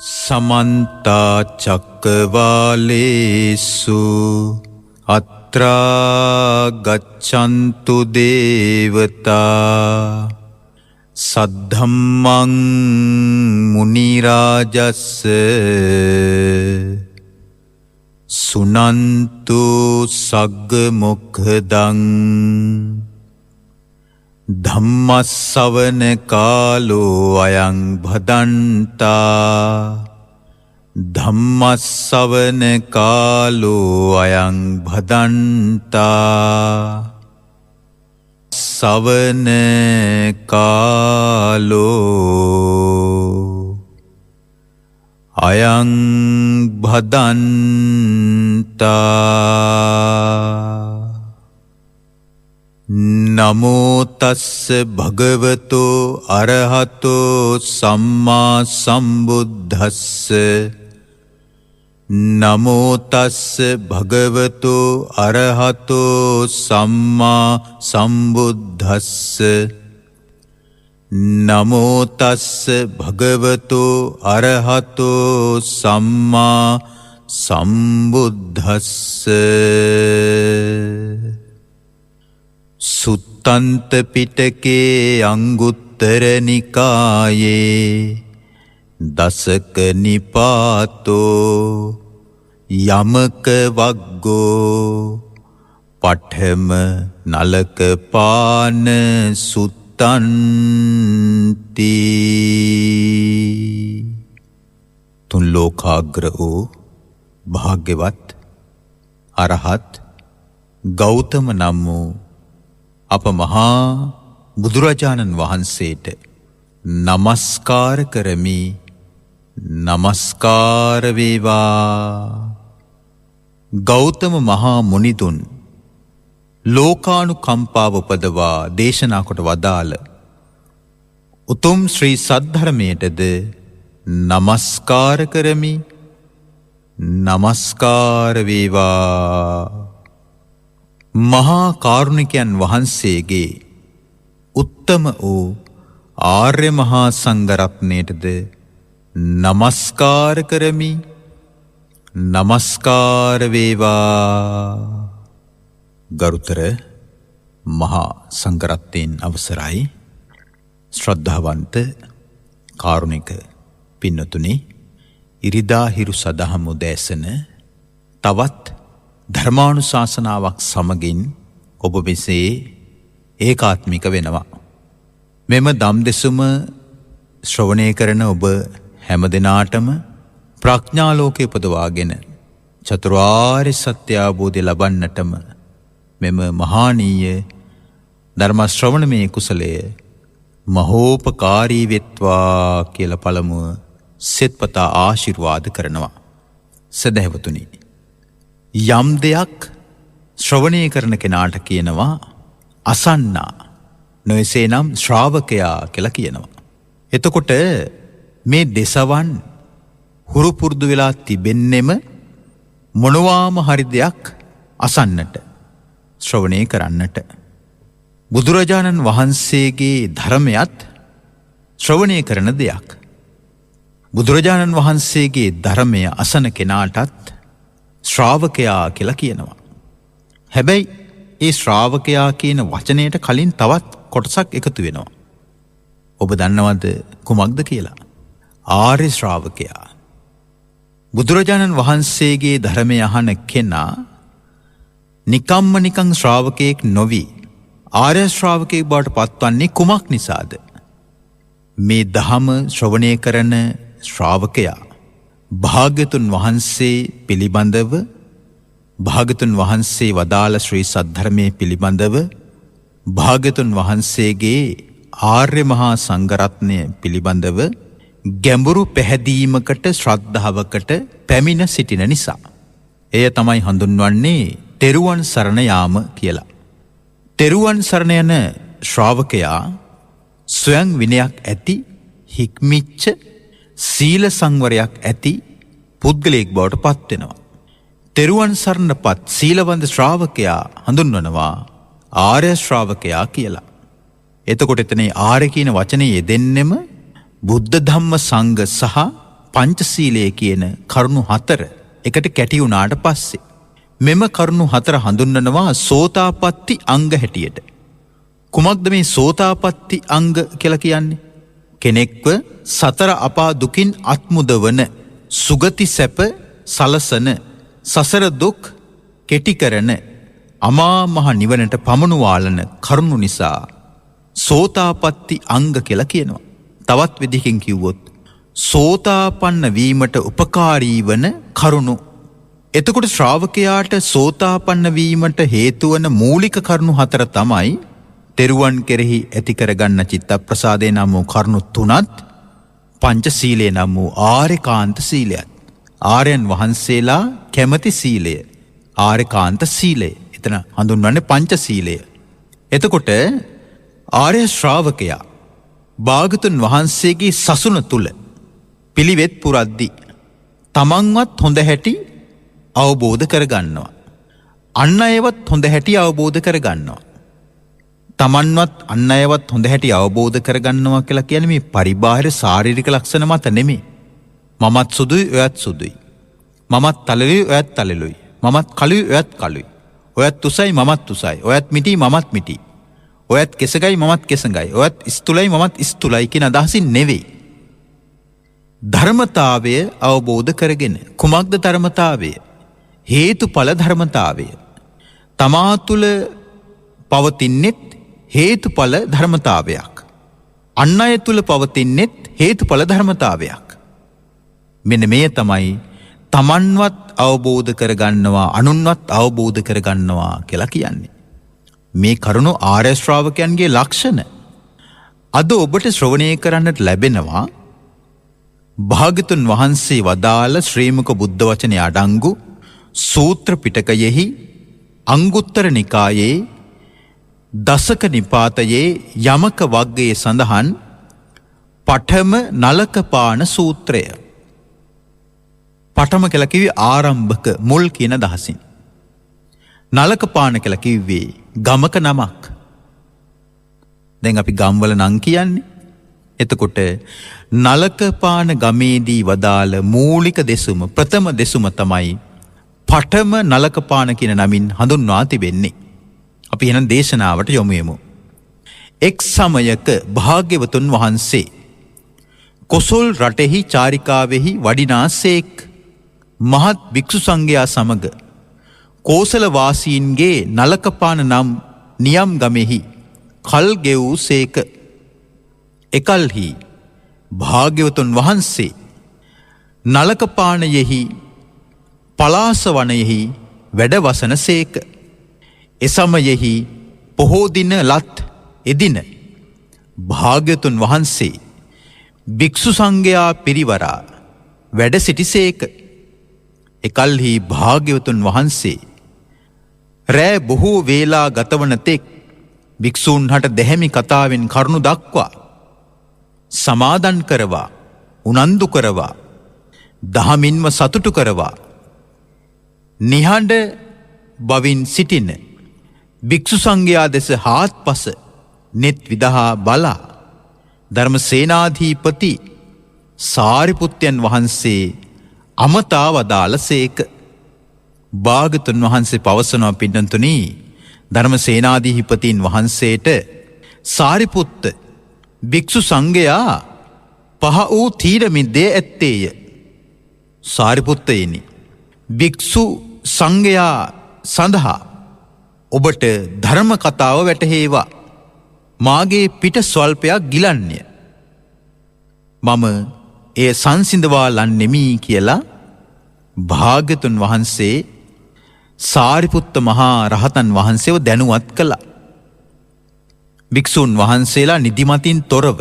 समन्ता चक्रवालेषु अत्रा गच्छन्तु देवता सद्धम्मं मुनिराजस्य सुनन्तु सग्मुखदं धम्मस्सवन कालो अयं भदन्ता धम्मस्सवन कालो अयं भदन्ता सवन कालो अयं भदन्ता नमो तस्स भगवतो अरहतो सम्मा सम्बुद्धस्स नमो तस्स भगवतो अरहतो सम्मा सम्बुद्धस्स नमो तस्स भगवतो अरहतो सम्मा सम्बुद्धस्स सुत्तन्त पिटके अंगुत्तर निकाये दशक निपातो यमक वग्गो पठम नलक पान सुत्तन्ति तुम लोकाग्र ओ भाग्यवत अरहत गौतम नमो අප මහා බුදුරජාණන් වහන්සේට නමස්කාර කරමි. නමස්කාර වේවා. ගෞතම මහා මුනිතුන් ලෝකානුකම්පාව උපදවා දේශනා කොට වදාළ උතුම් ශ්‍රී සද්ධර්මයටද නමස්කාර කරමි. නමස්කාර වේවා. මහා කාරුණිකයන් වහන්සේගේ උත්තම වූ ආර්ය මහා සංඝරත්නයටද නමස්කාර කරමි. නමස්කාර වේවා. ගරුතර මහා සංඝරත්නයන් අවසරයි. ශ්‍රද්ධාවන්ත කාරුණික පින්නතුනි, ඉරිදා හිරු සදහම් උදෑසන තවත් ධර්මානුශාසනාවක් සමගින් ඔබ මෙසේ ඒකාත්මික වෙනවා. මෙම දම් දෙසුම ශ්‍රවණය කරන ඔබ හැම දිනාටම ප්‍රඥාලෝකයේ උපදවාගෙන චතුරාර්ය සත්‍ය අවබෝධය ලබන්නටම මෙම මහානීය ධර්ම ශ්‍රවණමේ කුසලය මහෝපකාරී වෙත්වා කියලා පළමුව සෙත්පතා ආශිර්වාද කරනවා. සදහැවතුනි, යම් දෙයක් ශ්‍රවණය කරන කෙනාට කියනවා අසන්නා, නොයසේනම් ශ්‍රාවකයා කියලා කියනවා. එතකොට මේ දෙසවන් හුරු පුරුදු වෙලා තිබෙන්නෙම මොනවාම හරි දෙයක් අසන්නට, ශ්‍රවණය කරන්නට. බුදුරජාණන් වහන්සේගේ ධර්මයත් ශ්‍රවණය කරන දෙයක්. බුදුරජාණන් වහන්සේගේ ධර්මය අසන කෙනාටත් ශ්‍රාවකයා කියලා කියනවා. හැබැයි ඒ ශ්‍රාවකයා කියන වචනයට කලින් තවත් කොටසක් එකතු වෙනවා. ඔබ දන්නවද කුමක්ද කියලා? ආර්ය ශ්‍රාවකයා. බුදුරජාණන් වහන්සේගේ ධර්මය අහන කෙනා නිකම්ම නිකං ශ්‍රාවකයෙක් නොවි ආර්ය ශ්‍රාවකයෙක් බවට පත්වන්නේ කුමක් නිසාද? මේ ධම ශ්‍රවණය කරන ශ්‍රාවකයා භාග්‍යතුන් වහන්සේ පිළිබඳව, භාග්‍යතුන් වහන්සේ වදාළ ශ්‍රී සද්ධර්මයේ පිළිබඳව, භාග්‍යතුන් වහන්සේගේ ආර්ය මහා සංඝරත්නය පිළිබඳව ගැඹුරු පැහැදීමකට, ශ්‍රද්ධාවකට පැමිණ සිටින නිසා. එය තමයි හඳුන්වන්නේ තෙරුවන් සරණ යාම කියලා. තෙරුවන් සරණ යන ශ්‍රාවකයා ස්වයං විනයක් ඇති, හික්මිච්ච, සීල සංවරයක් ඇති පුද්ගලයෙක් බවට පත් වෙනවා. තෙරුවන් සරණපත් සීලවන්ත ශ්‍රාවකයා හඳුන්වනවා ආර්ය ශ්‍රාවකයා කියලා. එතකොට එතන ආර්ය කියන වචනේ යෙදෙන්නෙම බුද්ධ ධම්ම සංඝ සහ පංචශීලය කියන කරුණු 4 එකට කැටි වුණාට පස්සේ මෙම කරුණු 4 හඳුන්වනවා සෝතාපට්ටි අංග හැටියට. කුමක්ද මේ සෝතාපට්ටි අංග කියලා කියන්නේ? කෙනෙක්ව සතර අපා දුකින් අත්මුදවන, සුගති සැප සලසන, සසර දුක් කෙටි කරන, අමා මහ නිවනට පමනුවාලන කරුණු නිසා සෝතාපට්ටි අංග කියලා කියනවා. තවත් විදිහකින් කිව්වොත් සෝතාපන්න වීමට උපකාරී වන කරුණු. එතකොට ශ්‍රාවකයාට සෝතාපන්න වීමට හේතු වන මූලික කරුණු 4 තමයි තෙරුවන් කෙරෙහි ඇති කරගන්න චිත්ත ප්‍රසාදේ නම් වූ කරුණු 3ත්, පංචශීලයේ නම් වූ ආර්යකාන්ත සීලයත්. ආර්යයන් වහන්සේලා කැමති සීලය ආර්යකාන්ත සීලය. එතන හඳුන්වන්නේ පංචශීලය. එතකොට ආර්ය ශ්‍රාවකයා භාගතුන් වහන්සේගේ සසුන තුල පිළිවෙත් පුරද්දී තමන්වත් හොඳ හැටි අවබෝධ කරගන්නවා. අන් අයවත් හොඳ හැටි අවබෝධ කරගන්නවා. තමන්වත් අන් අයවත් හොඳ හැටි අවබෝධ කරගන්නවා කියලා කියන්නේ මේ පරිබාහිර ශාරීරික ලක්ෂණ මත නෙමෙයි. මමත් සුදුයි, ඔයත් සුදුයි. මමත් තලලුයි, ඔයත් තලලුයි. මමත් කළුයි, ඔයත් කළුයි. ඔයත් උසයි, මමත් උසයි. ඔයත් මිටි, මමත් මිටි. ඔයත් කෙසගයි, මමත් කෙසගයි. ඔයත් ස්තුලයි, මමත් ස්තුලයි කියන අදහසින් නෙවෙයි. ධර්මතාවය අවබෝධ කරගෙන. කුමක්ද ධර්මතාවය? හේතුඵල ධර්මතාවය. තමා තුළ පවතින්නෙත් හේතුඵල ධර්මතාවයක්. අන් අය තුළ පවතින්නෙත් හේතුඵල ධර්මතාවයක්. මෙන්න මේ තමයි තමන්වත් අවබෝධ කරගන්නවා, අනුන්වත් අවබෝධ කරගන්නවා කියලා කියන්නේ. මේ කරුණු ආර්ය ශ්‍රාවකයන්ගේ ලක්ෂණ. අද ඔබට ශ්‍රවණය කරන්නට ලැබෙනවා භාගතුන් වහන්සේ වදාළ ශ්‍රී මුක බුද්ධ වචනේ අඩංගු සූත්‍ර පිටකයෙහි අංගුත්තර නිකායේ දසක නිපාතයේ යමක වග්ගයේ සඳහන් පඨම නලකපාන සූත්‍රය. පඨම කියලා කිව්වේ ආරම්භක, මුල් කියන දහසින්. නලකපාන කියලා කිව්වේ ගමක නමක්. දැන් අපි ගම්වල නම් කියන්නේ. එතකොට නලකපාන ගමේදී වදාළ මූලික දෙසුම, ප්‍රථම දෙසුම තමයි පඨම නලකපාන කියන නමින් හඳුන්වා තිබෙන්නේ. අපි එහෙනම් දේශනාවට යොමු වෙමු. එක් සමයක භාග්‍යවතුන් වහන්සේ කොසල් රටෙහි චාරිකාවෙහි වඩිනාසේක්. මහත් භික්ෂු සංඝයා සමග කෝසල වාසීන්ගේ නලකපාන නම් නියම් ගමෙහි කල් ගෙවූසේක. එකල්හි භාග්‍යවතුන් වහන්සේ නලකපානයෙහි පලාස වනයෙහි වැඩවසනසේක. එසමයෙහි පොහෝ දින ලත් එදින භාග්‍යවතුන් වහන්සේ භික්ෂු සංඝයා පිරිවරා වැඩ සිටිසේක. එකල්හි භාග්‍යවතුන් වහන්සේ රෑ බොහෝ වේලා ගතවන තෙක් භික්ෂූන් හට දැහැමි කතාවෙන් කරුණු දක්වා සමාදන් කරවා, උනන්දු කරවා, දහමින්ම සතුටු කරවා, නිහඬ බවින් සිටින භික්ෂු සංඝයා දෙස හාත්පස නෙත් විදහා බලා ධර්මසේනාධිපති සාරිපුත්තයන් වහන්සේ අමතා වදාළසේක. භාගතුන් වහන්සේ පවසනවා පින්නතුනි, ධර්මසේනාධිපතීන් වහන්සේට සාරිපුත්ත භික්ෂු සංඝයා පහ වූ තීර මිද්දේ ඇත්තේය. සාරිපුත්තයෙනි, භික්ෂු සංඝයා සඳහා ඔබට ධර්ම කතාව වැටහේවා. මාගේ පිට ස්වල්පයක් ගිලන්ය. මම එය සංසිඳවා ලන්නෙමි කියලා භාග්‍යතුන් වහන්සේ සාරිපුත්ත මහා රහතන් වහන්සේව දැනුවත් කළා. භික්ෂූන් වහන්සේලා නිදිමතින් තොරව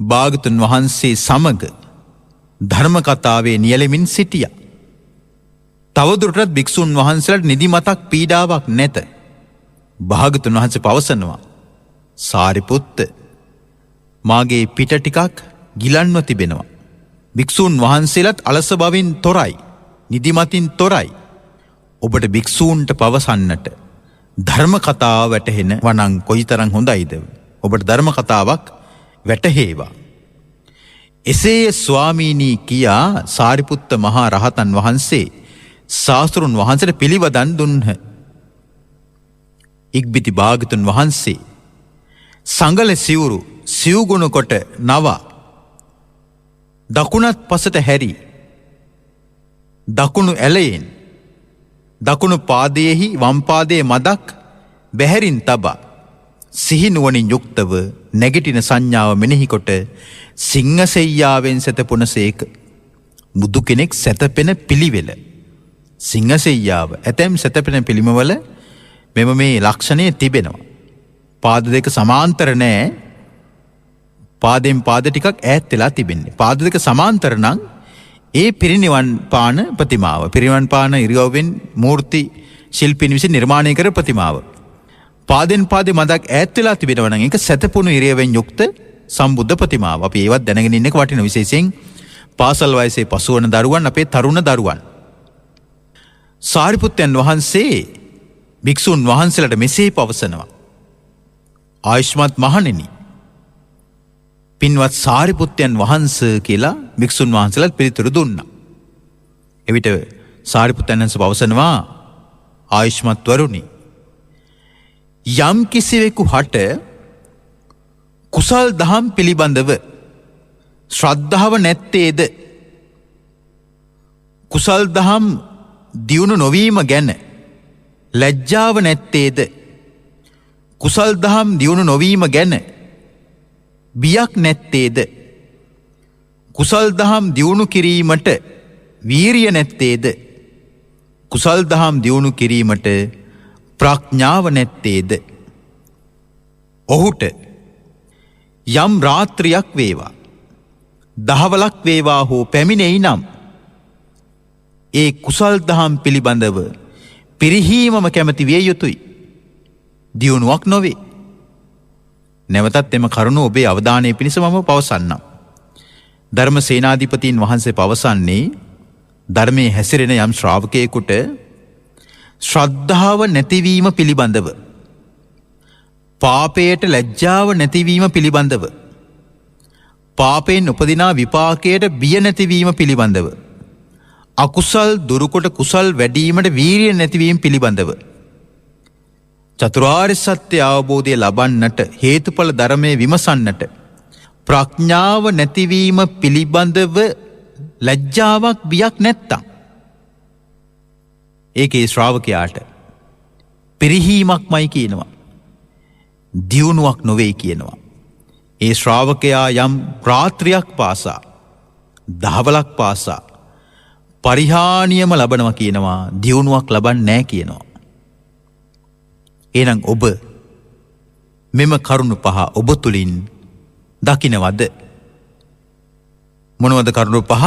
භාග්‍යතුන් වහන්සේ සමග ධර්ම කතාවේ නියැලෙමින් සිටියා. තවදුරටත් භික්ෂූන් වහන්සේලාට නිදිමතක් පීඩාවක් නැත. භාග්‍යතුන් වහන්සේ පවසනවා, සාරිපුත්ත, මාගේ පිට ටිකක් ගිලන්ව තිබෙනවා. භික්ෂූන් වහන්සේලාත් අලස බවින් තොරයි, නිදිමතින් තොරයි. ඔබට භික්ෂූන්ට පවසන්නට ධර්ම කතාව වැටහෙන වනං කොයිතරම් හොඳයිද? ඔබට ධර්ම කතාවක් වැටහේවා. එසේ ස්වාමීනී කියා සාරිපුත්ත මහා රහතන් වහන්සේ ශාස්තෘන් වහන්සේට පිළිවදන් දුන්හ. ඉක්බිති භාගතුන් වහන්සේ සංගල සිවුරු සිව්ගුණ කොට නවා දකුණත් පසට හැරි දකුණු ඇලයෙන් දකුණු පාදයෙහි වම්පාදයේ මදක් බැහැරින් තබා සිහිනුවනින් යුක්තව නැගිටින සංඥාව මෙනෙහිකොට සිංහසෙයියාවෙන් සැතපුනසේක. බුදු කෙනෙක් සැතපෙන පිළිවෙල. සිංහසෙයියාව ඇතැම් සැතපෙන පිළිමවල මෙම මේ ලක්ෂණය තිබෙනවා. පාද දෙක සමාන්තර නෑ. පාදෙන් පාද ටිකක් ඈත් වෙලා තිබෙන්නේ. පාද දෙක සමාන්තර නම් ඒ පිරිනිවන් පාන ප්‍රතිමාව. පිරිනිවන් පාන ඉරියව්වෙන් මූර්ති ශිල්පීන් විසින් නිර්මාණය කර ප්‍රතිමාව. පාදෙන් පාදේ මදක් ඈත් වෙලා තිබෙනවා නම් ඒක සැතපුණු ඉරියව්වෙන් යුක්ත සම්බුද්ධ ප්‍රතිමාව. අපි ඒවත් දැනගෙන ඉන්න එක වටින විශේෂයෙන් පාසල් වයසේ පසුවන දරුවන් අපේ තරුණ දරුවන්. සාරිපුත්තයන් වහන්සේ භික්ෂුන් වහන්සේලාට මෙසේ පවසනවා. ආයුෂ්මත් මහණෙනි, පින්වත් සාරිපුත්තයන් වහන්සේ කියලා භික්ෂුන් වහන්සේලාට පිළිතුරු දුන්නා. එවිට සාරිපුත්තයන් වහන්සේ පවසනවා, ආයුෂ්මත් වරුනි, යම් කිසිවෙකු හට කුසල් දහම් පිළිබඳව ශ්‍රද්ධාව නැත්තේද, කුසල් දහම් දියුණු නොවීම ගැන ලැජ්ජාව නැත්තේද, කුසල් දහම් දියුණු නොවීම ගැන බියක් නැත්තේද, කුසල් දහම් දියුණු කිරීමට වීරිය නැත්තේද, කුසල් දහම් දියුණු කිරීමට ප්‍රඥාව නැත්තේද, ඔහුට යම් රාත්‍රියක් වේවා දහවලක් වේවා හෝ පැමිණෙයි නම් ඒ කුසල් දහම් පිළිබඳව පිරිහීමම කැමති විය යුතුයි, දියුණුවක් නොවේ. නැවතත් එම කරුණ ඔබේ අවධානය පිණිස මම පවසන්නම්. ධර්ම සේනාධිපතීන් වහන්සේ පවසන්නේ, ධර්මයේ හැසිරෙන යම් ශ්‍රාවකයෙකුට ශ්‍රද්ධාව නැතිවීම පිළිබඳව, පාපයට ලැජ්ජාව නැතිවීම පිළිබඳව, පාපයෙන් උපදිනා විපාකයට බිය නැතිවීම පිළිබඳව, අකුසල් දුරුකොට කුසල් වැඩීමට වීරිය නැතිවීම පිළිබඳව, චතුරාර්ය සත්‍ය අවබෝධය ලබන්නට හේතුඵල ධර්මයේ විමසන්නට ප්‍රඥාව නැතිවීම පිළිබඳව ලැජ්ජාවක් බියක් නැත්තම් ඒකේ ශ්‍රාවකයාට පිරිහීමක්මයි කියනවා, දියුණුවක් නොවේ කියනවා. ඒ ශ්‍රාවකයා යම් රාත්‍රියක් පාසා දහවලක් පාසා පරිහානියම ලබනවා කියනවා, දියුණුවක් ලබන්නේ නැහැ කියනවා. එහෙනම් ඔබ මෙම කරුණු පහ ඔබ තුලින් දකින්නවද? මොනවද කරුණු පහ?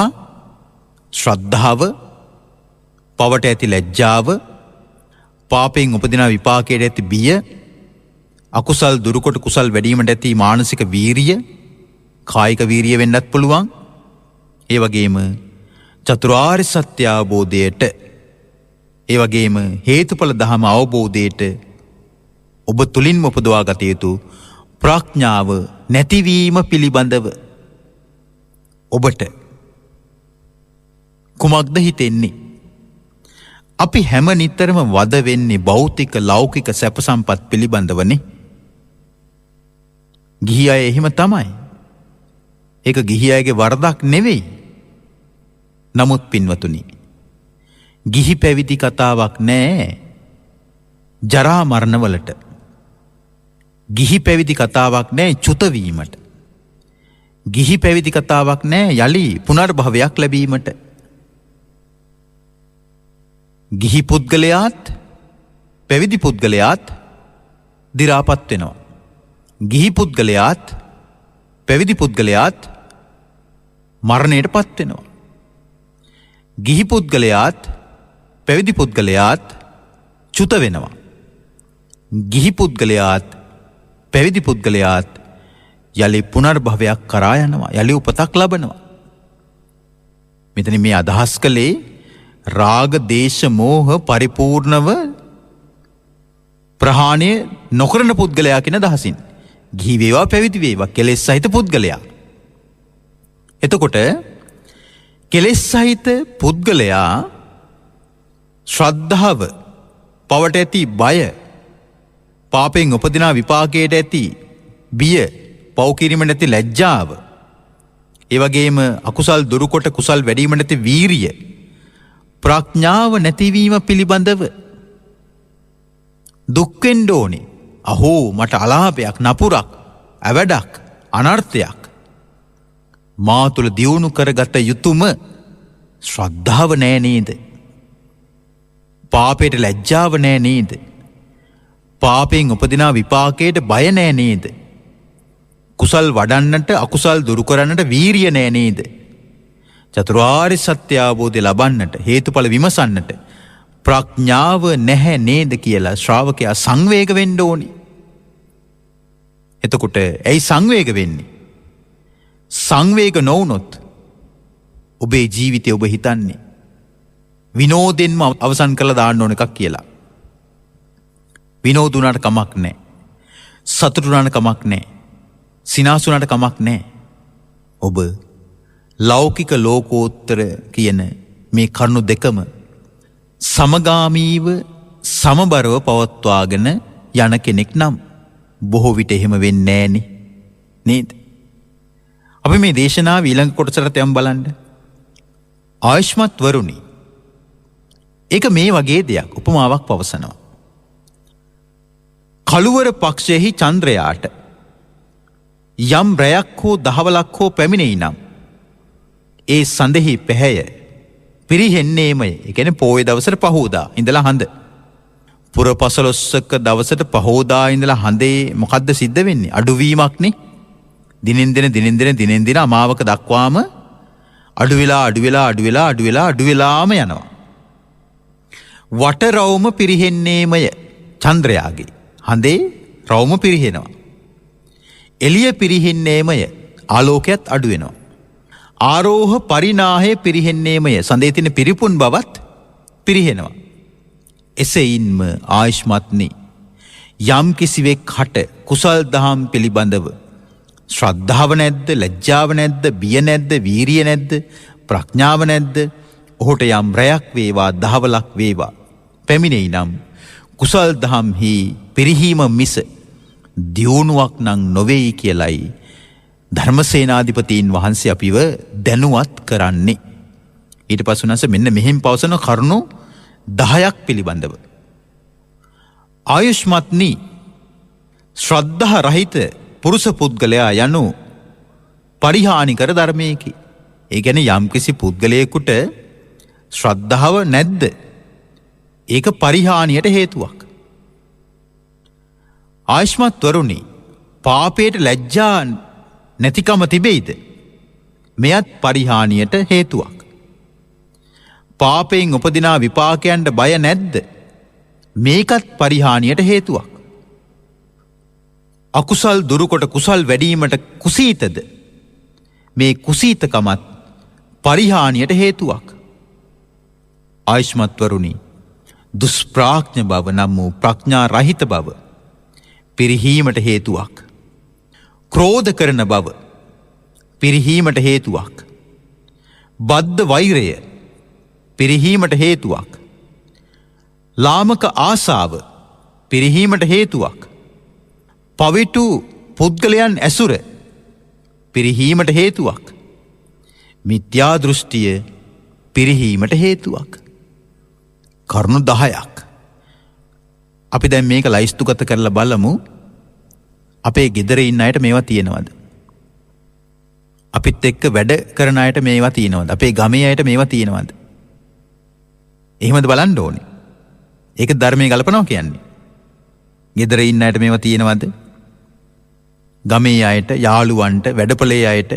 ශ්‍රද්ධාව, පවට ඇති ලැජ්ජාව, පාපයෙන් උපදින විපාකයට ඇති බිය, අකුසල් දුරුකොට කුසල් වැඩීමට ඇති මානසික වීරිය, කායික වීරිය වෙන්නත් පුළුවන්. ඒ වගේම චතුරාර්ය සත්‍ය අවබෝධයට, ඒ වගේම හේතුඵල ධම අවබෝධයට ඔබ තුලින්ම උපදවා ගත යුතු ප්‍රඥාව නැතිවීම පිළිබඳව ඔබට කුමක්ද හිතෙන්නේ? අපි හැම නිතරම වද වෙන්නේ භෞතික ලෞකික සැප සම්පත් පිළිබඳවනේ. ගිහි අය එහෙම තමයි. ඒක ගිහි අයගේ වරදක් නෙවෙයි. නමුත් පින්වතුනි, ගිහි පැවිදි කතාවක් නෑ ජරා මරණවලට. ගිහි පැවිදි කතාවක් නෑ චුත වීමට. ගිහි පැවිදි කතාවක් නෑ යලි පුනර්භවයක් ලැබීමට. ගිහි පුද්ගලයාත් පැවිදි පුද්ගලයාත් දි รา පත් වෙනවා. ගිහි පුද්ගලයාත් පැවිදි පුද්ගලයාත් මරණයට පත් වෙනවා. ගිහි පුද්ගලයාත් පැවිදි පුද්ගලයාත් චුත වෙනවා. ගිහි පුද්ගලයාත් පැවිදි පුද්ගලයාත් යලි පුනර්භවයක් කරා යනවා, යලි උපතක් ලබනවා. මෙතන මේ අදහස් කළේ රාග දේශ මෝහ පරිපූර්ණව ප්‍රහාණය නොකරන පුද්ගලයා කියන අදහසින්. ගිහි වේවා පැවිදි වේවා කෙලෙස් සහිත පුද්ගලයා. එතකොට කෙලෙස් සහිත පුද්ගලයා ශ්‍රද්ධාව, පවට ඇති බය, පාපයෙන් උපදිනා විපාකයට ඇති බිය, පව් කිරීමට ඇති ලැජ්ජාව, ඒ වගේම අකුසල් දුරුකොට කුසල් වැඩිවීමට ඇති වීරිය, ප්‍රඥාව නැතිවීම පිළිබඳව දුක් වෙන්න ඕනේ. අහෝ මට අලාභයක්, නපුරක්, අවඩක්, අනර්ථයක්. මා තුළ දියුණු කරගත යුතුම ශ්‍රද්ධාව නෑ නේද? පාපයට ලැජ්ජාව නෑ නේද? පාපයෙන් උපදිනා විපාකයට බය නෑ නේද? කුසල් වඩන්නට, අකුසල් දුරු කරන්නට වීරිය නෑ නේද? චතුරාර්ය සත්‍ය අවබෝධය ලබන්නට, හේතුඵල විමසන්නට ප්‍රඥාව නැහැ නේද කියලා ශ්‍රාවකයා සංවේග වෙන්න ඕනි. එතකොට ඇයි සංවේග වෙන්නේ? සංවේග නොවුනොත් ඔබේ ජීවිතය ඔබ හිතන්නේ විනෝදෙන්ම අවසන් කරලා දාන්න ඕන එකක් කියලා. විනෝද වුණාට කමක් නැහැ. සතුටු වුණාට කමක් නැහැ. සිනාසුණාට කමක් නැහැ. ඔබ ලෞකික ලෝකෝත්තර කියන මේ කරුණු දෙකම සමගාමීව සමබරව පවත්වාගෙන යන කෙනෙක් නම් බොහෝ විට එහෙම වෙන්නේ නැහෙනි නේද? අපි මේ දේශනාව ඊළඟ කොටසට යමු බලන්න. ආයුෂ්මත් වරුනි, ඒක මේ වගේ දෙයක්. උපමාවක් පවසනවා. කළුවර පක්ෂයෙහි චන්ද්‍රයාට යම් රැයක් හෝ දහවලක් හෝ පැමිණෙයි නම් ඒ සඳෙහි පැහැය පිරිහෙන්නේමය. ඒ කියන්නේ පොයේ දවසට පහෝදා ඉඳලා හඳ. පුර පසළොස්වක දවසට පහෝදා ඉඳලා හඳේ මොකද්ද සිද්ධ වෙන්නේ? අඩුවීමක් නේ. දිනෙන් දින අමාවක දක්වාම අඩු වෙලාම යනවා. වට රවුම පිරිහෙන්නේමය. චන්ද්‍රයාගේ හඳේ රවුම පිරිහෙනවා. එළිය පිරිහෙන්නේමය. ආලෝකයත් අඩු වෙනවා. ආරෝහ පරිනාහය පිරිහෙන්නේමය. සඳේ තියෙන පිරිපුන් බවත් පිරිහෙනවා. එසේයින්ම ආයුෂ්මත්නි, යම් කිසිවෙක් හට කුසල් දහම් පිළිබඳව ශ්‍රද්ධාව නැද්ද, ලැජ්ජාව නැද්ද, බිය නැද්ද, වීරිය නැද්ද, ප්‍රඥාව නැද්ද, ඔහුට යම් රැයක් වේවා දහවලක් වේවා පැමිණෙයි නම් කුසල් දහම්හි පිරිහීම මිස දියුණුවක් නම් නොවේයි කියලයි ධර්මසේනාධිපතීන් වහන්සේ අපිව දැනුවත් කරන්නේ. ඊට පස්සේ උනස මෙන්න මෙහෙම පවසන කරුණු 10ක් පිළිබඳව. ආයුෂ්මත්නි, ශ්‍රද්ධා රහිත පුරුෂ පුද්ගලයා යනු පරිහානිකර ධර්මයකි. ඒ කියන්නේ යම්කිසි පුද්ගලයෙකුට ශ්‍රද්ධාව නැද්ද? ඒක පරිහානියට හේතුවක්. ආයුෂ්මත් වරුනි, පාපයට ලැජ්ජා නැතිකම තිබෙයිද? මෙයත් පරිහානියට හේතුවක්. පාපයෙන් උපදිනා විපාකයන්ට බය නැද්ද? මේකත් පරිහානියට හේතුවක්. අකුසල් දුරුකොට කුසල් වැඩීමට කුසීතද? මේ කුසීතකමත් පරිහානියට හේතුවක්. ආයුෂ්මත් වරුනි, දුෂ්ප්‍රඥ බව නම් වූ ප්‍රඥා රහිත බව පිරිහීමට හේතුවක්. ක්‍රෝධ කරන බව පිරිහීමට හේතුවක්. බද්ධ වෛරය පිරිහීමට හේතුවක්. ලාමක ආසාව පිරිහීමට හේතුවක්. පවිටු පුද්ගලයන් ඇසුර පිරිහීමට හේතුවක්. මිත්‍යා දෘෂ්ටිය පිරිහීමට හේතුවක්. කරුණු 10ක්. අපි දැන් මේක ලයිස්තුගත කරලා බලමු. අපේ ගෙදර ඉන්න අයට මේවා තියෙනවද? අපිත් එක්ක වැඩ කරන අයට මේවා තියෙනවද? අපේ ගමේ අයට මේවා තියෙනවද? එහෙමද බලන්න ඕනේ. ඒක ධර්මයේ ගලපනවා කියන්නේ. ගෙදර ඉන්න අයට මේවා තියෙනවද? ගමේ අයට, යාළුවන්ට, වැඩපළේ අයට,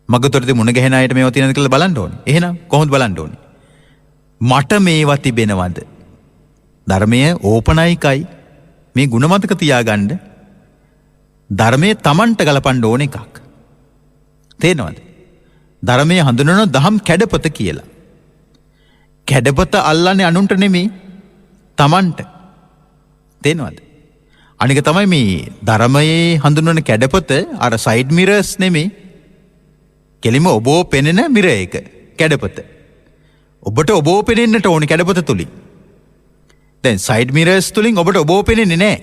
මගතොරදී මුණ ගැහෙන අයට මේවා තියෙනවද කියලා බලන්න ඕනේ. එහෙනම් කොහොමද බලන්න ඕනේ? මට මේවා තිබෙනවද? ධර්මයේ ඕපනයිකයි. මේ ಗುಣ මතක තියාගන්න. ධර්මයේ Tamanට ගලපන්න ඕන එකක්. තේනවද? ධර්මයේ හඳුනන දහම් කැඩපත කියලා. කැඩපත අල්ලන්නේ අනුන්ට නෙමෙයි, Tamanට. තේනවද? අනික තමයි මේ ධර්මයේ හඳුන්වන කැඩපත අර සයිඩ් මිරර්ස් නෙමෙයි, කෙලිම ඔබෝ පෙනෙන මිර එක කැඩපත. ඔබට ඔබෝ පෙනෙන්නට ඕනි කැඩපත තුලින්. දැන් සයිඩ් මිරර්ස් තුලින් ඔබට ඔබෝ පෙනෙන්නේ නැහැ.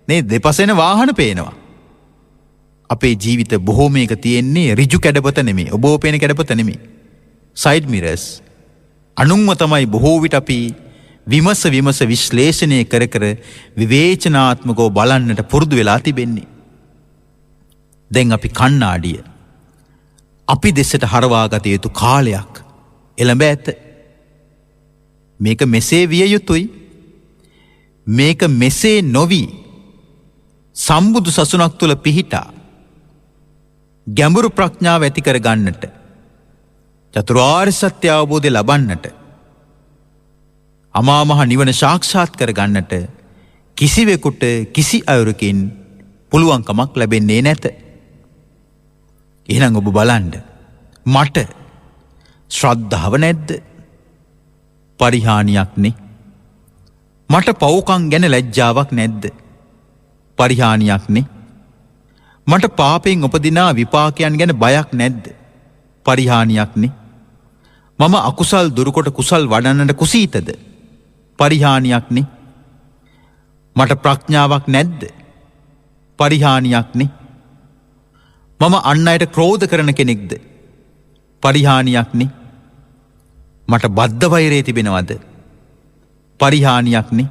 නේ දෙපසෙන වාහන පේනවා. අපේ ජීවිත බොහෝමයක තියෙන්නේ ඍජු කැඩපත නෙමෙයි. ඔබෝ පෙනෙන කැඩපත නෙමෙයි. සයිඩ් මිරර්ස්. අනුන්ව තමයි බොහෝ විට අපි විමස විශ්ලේෂණය කර කර විවේචනාත්මකව බලන්නට පුරුදු වෙලා තිබෙන්නේ. දැන් අපි කණ්ණාඩිය අපි දෙසට හරවා ගත යුතු කාලයක් එළඹ ඇත. මේක මෙසේ විය යුතුයි. මේක මෙසේ නොවි සම්බුදු සසුනක් තුළ පිහිටා ගැඹුරු ප්‍රඥාව ඇති කර ගන්නට, චතුරාර්ය සත්‍ය අවබෝධය ලබන්නට, අමා මහ නිවන සාක්ෂාත් කර ගන්නට කිසිවෙකුට කිසි අයුරකින් පුළුවන්කමක් ලැබෙන්නේ නැත. එහෙනම් ඔබ බලන්න, මට ශ්‍රද්ධාව නැද්ද? පරිහානියක් නේ. මට පව්කම් ගැන ලැජ්ජාවක් නැද්ද? පරිහානියක් නේ. මට පාපයෙන් උපදිනා විපාකයන් ගැන බයක් නැද්ද? පරිහානියක් නේ. මම අකුසල් දුරුකොට කුසල් වඩන්නට කුසීතද? පරිහානියක් නේ. මට ප්‍රඥාවක් නැද්ද? පරිහානියක් නේ. මම අන් අයට ක්‍රෝධ කරන කෙනෙක්ද? පරිහානියක් නේ. මට බද්ධ වෛරය තිබෙනවද? පරිහානියක් නේ.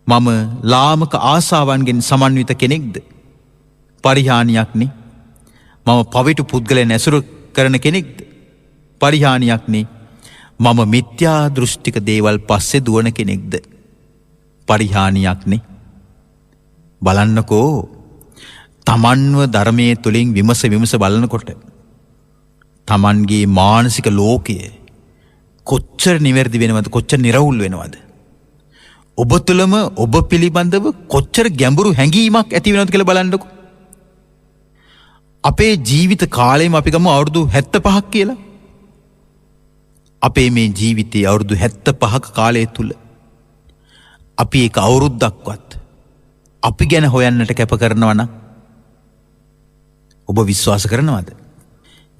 මම ලාමක ආසාවන්ගෙන් සමන්විත කෙනෙක්ද? පරිහානියක් නේ. මම පවිටු පුද්ගලයන් ඇසුරු කරන කෙනෙක්ද? පරිහානියක් නේ. මම මිත්‍යා දෘෂ්ටික දේවල් පස්සේ දුවන කෙනෙක්ද? පරිහානියක් නේ. බලන්නකෝ, තමන්ව ධර්මයේ තුලින් විමස බලනකොට තමන්ගේ මානසික ලෝකය කොච්චර නිවැරදි වෙනවද, කොච්චර නිර්වුල් වෙනවද? ඔබ තුළම ඔබ පිළිබඳව කොච්චර ගැඹුරු හැඟීමක් ඇති වෙනවද කියලා බලන්නකෝ. අපේ ජීවිත කාලයම අපි ගමු අවුරුදු 75ක් කියලා. අපේ මේ ජීවිතයේ අවුරුදු 75ක කාලය තුල අපි එක අවුරුද්දක්වත් අපි ගැන හොයන්නට කැප කරනවා නම් ඔබ විශ්වාස කරනවද?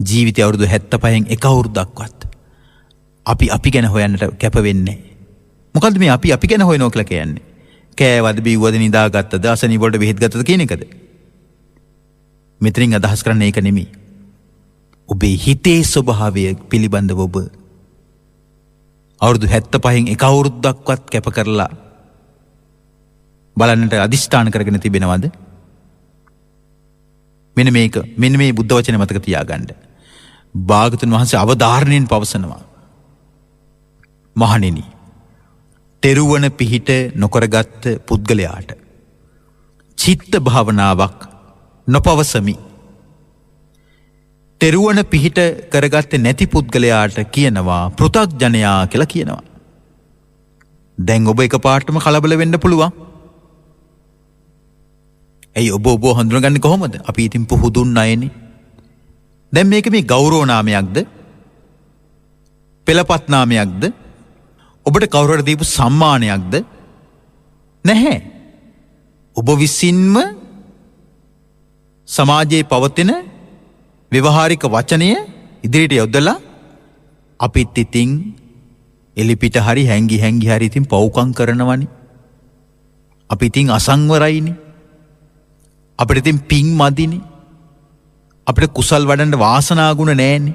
ජීවිතය අවුරුදු 75න් එක අවුරුද්දක්වත් අපි ගැන හොයන්නට කැප වෙන්නේ. මොකද්ද මේ අපි ගැන හොයනවා කියලා කියන්නේ? කෑවද, බිව්වද, නිදාගත්තද, අසනීප වලට බෙහෙත් ගත්තද කියන එකද? මෙතනින් අදහස් කරන්නේ ඒක නෙමෙයි. ඔබේ හිතේ ස්වභාවය පිළිබඳව ඔබ අවුරුදු 75න් එක අවුරුද්දක්වත් කැප කරලා බලන්නට අදිෂ්ඨාන කරගෙන තිබෙනවද? මෙන්න මේ බුද්ධ වචනේ මතක තියාගන්න. භාගතුන් වහන්සේ අවධාරණයෙන් පවසනවා, මහණෙනි, තෙරුවන පිහිට නොකරගත් පුද්ගලයාට චිත්ත භාවනාවක් නොපවසමි. තෙරුවන පිහිට කරගත්තේ නැති පුද්ගලයාට කියනවා පෘථග්ජනයා කියලා කියනවා. දැන් ඔබ එකපාරටම කලබල වෙන්න පුළුවන්. ඇයි ඔබ හඳුනගන්නේ කොහොමද? අපි ඉතින් පුහුදුන් අයනේ. දැන් මේක මේ ගෞරව නාමයක්ද? පෙළපත් නාමයක්ද? ඔබට කවුරු හරි දීපු සම්මානයක්ද? නැහැ. ඔබ විසින්ම සමාජයේ පවතින ව්‍යවහාරික වචනය ඉදිරියට යොදලා අපිත් ඉතින් එලිපිට හරි හැංගි හරි ඉතින් පව්කම් කරනවනේ. අපි ඉතින් අසංවරයිනේ. අපිට ඉතින් පිං මදිනේ. අපිට කුසල් වඩන්න වාසනා ගුණ නැහැනේ.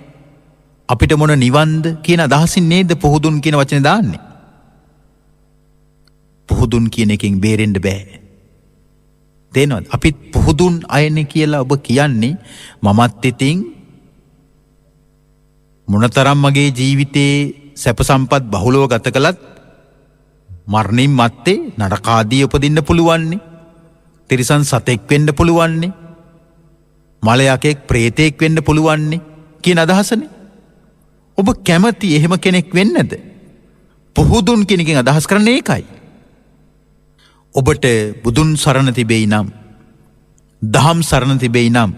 අපිට මොන නිවන්ද කියන අදහසින් නේද පුහුදුන් කියන වචනේ දාන්නේ. පුහුදුන් කියන එකෙන් බේරෙන්න බෑ. තේනවද? අපිත් පුහුදුන් අයනේ කියලා ඔබ කියන්නේ. මමත් ඉතින් මොනතරම් මගේ ජීවිතේ සැප සම්පත් බහුලව ගත කළත් මරණින් මත්තේ නරකාදී උපදින්න පුළුවන්නේ. තිරිසන් සතෙක් වෙන්න පුළුවන්නේ. මලයකෙක් ප්‍රේතෙක් වෙන්න පුළුවන්නේ කියන අදහසනේ. ඔබ කැමති එහෙම කෙනෙක් වෙන්නද? පුහුදුන් කියන එකෙන් අදහස් කරන්නේ ඒකයි. ඔබට බුදුන් සරණ තිබෙයි නම්, දහම් සරණ තිබෙයි නම්,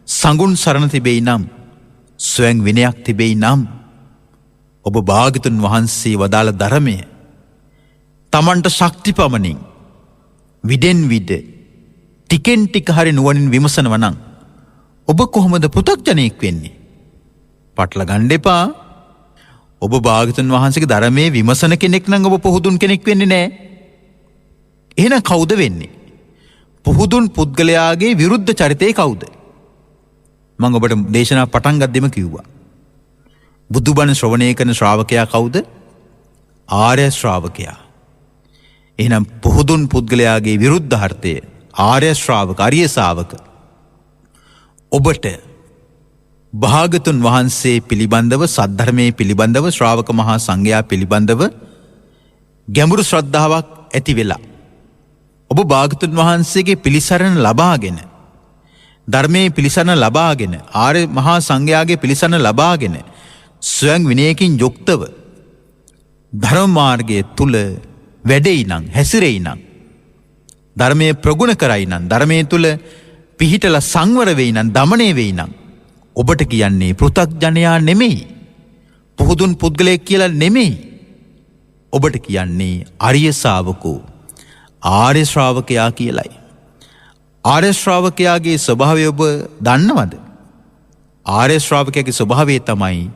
සංගුණ සරණ තිබෙයි නම්, ස්වයං විනයක් තිබෙයි නම්, ඔබ භාග්‍යතුන් වහන්සේ වදාළ ධර්මය තමන්ට ශක්ති පමණින් විඩෙන් විඩ ටිකෙන් ටික හරි නුවණින් විමසනවා නම් ඔබ කොහොමද පෘථග්ජනයෙක් වෙන්නේ? පටල ගන්න එපා. ඔබ භාග්‍යවතුන් වහන්සේගේ ධර්මයේ විමසන කෙනෙක් නම් ඔබ පුහුදුන් කෙනෙක් වෙන්නේ නැහැ. එහෙනම් කවුද වෙන්නේ? පුහුදුන් පුද්ගලයාගේ විරුද්ධ චරිතේ කවුද? මම ඔබට දේශනා පටන් ගද්දිම කිව්වා. බුදුබණ ශ්‍රවණය කරන ශ්‍රාවකයා කවුද? ආර්ය ශ්‍රාවකයා. එහෙනම් පුහුදුන් පුද්ගලයාගේ විරුද්ධාර්ථය ආර්ය ශ්‍රාවක, ආර්ය ශාවක. ඔබට භාග්‍යවතුන් වහන්සේ පිළිබඳව, සද්ධර්මයේ පිළිබඳව, ශ්‍රාවක මහා සංඝයා පිළිබඳව ගැඹුරු ශ්‍රද්ධාවක් ඇති වෙලා ඔබ භාග්‍යවතුන් වහන්සේගේ පිළිසරණ ලබාගෙන, ධර්මයේ පිළිසරණ ලබාගෙන, ආර්ය මහා සංඝයාගේ පිළිසරණ ලබාගෙන ස්වයං විනයකින් යුක්තව ධර්ම මාර්ගයේ තුල වැඩෙයි නම්, හැසිරෙයි නම්, ධර්මයේ ප්‍රගුණ කරයි නම්, ධර්මයේ තුල පිහිටලා සංවර වෙයි නම්, දමණය වෙයි නම් ඔබට කියන්නේ පෘථග්ජනයා නෙමෙයි, පුහුදුන් පුද්ගලයෙක් කියලා නෙමෙයි. ඔබට කියන්නේ ආර්ය ශාවකෝ, ආර්ය ශ්‍රාවකයා කියලයි. ආර්ය ශ්‍රාවකයාගේ ස්වභාවය ඔබ දන්නවද? ආර්ය ශ්‍රාවකයාගේ ස්වභාවය තමයි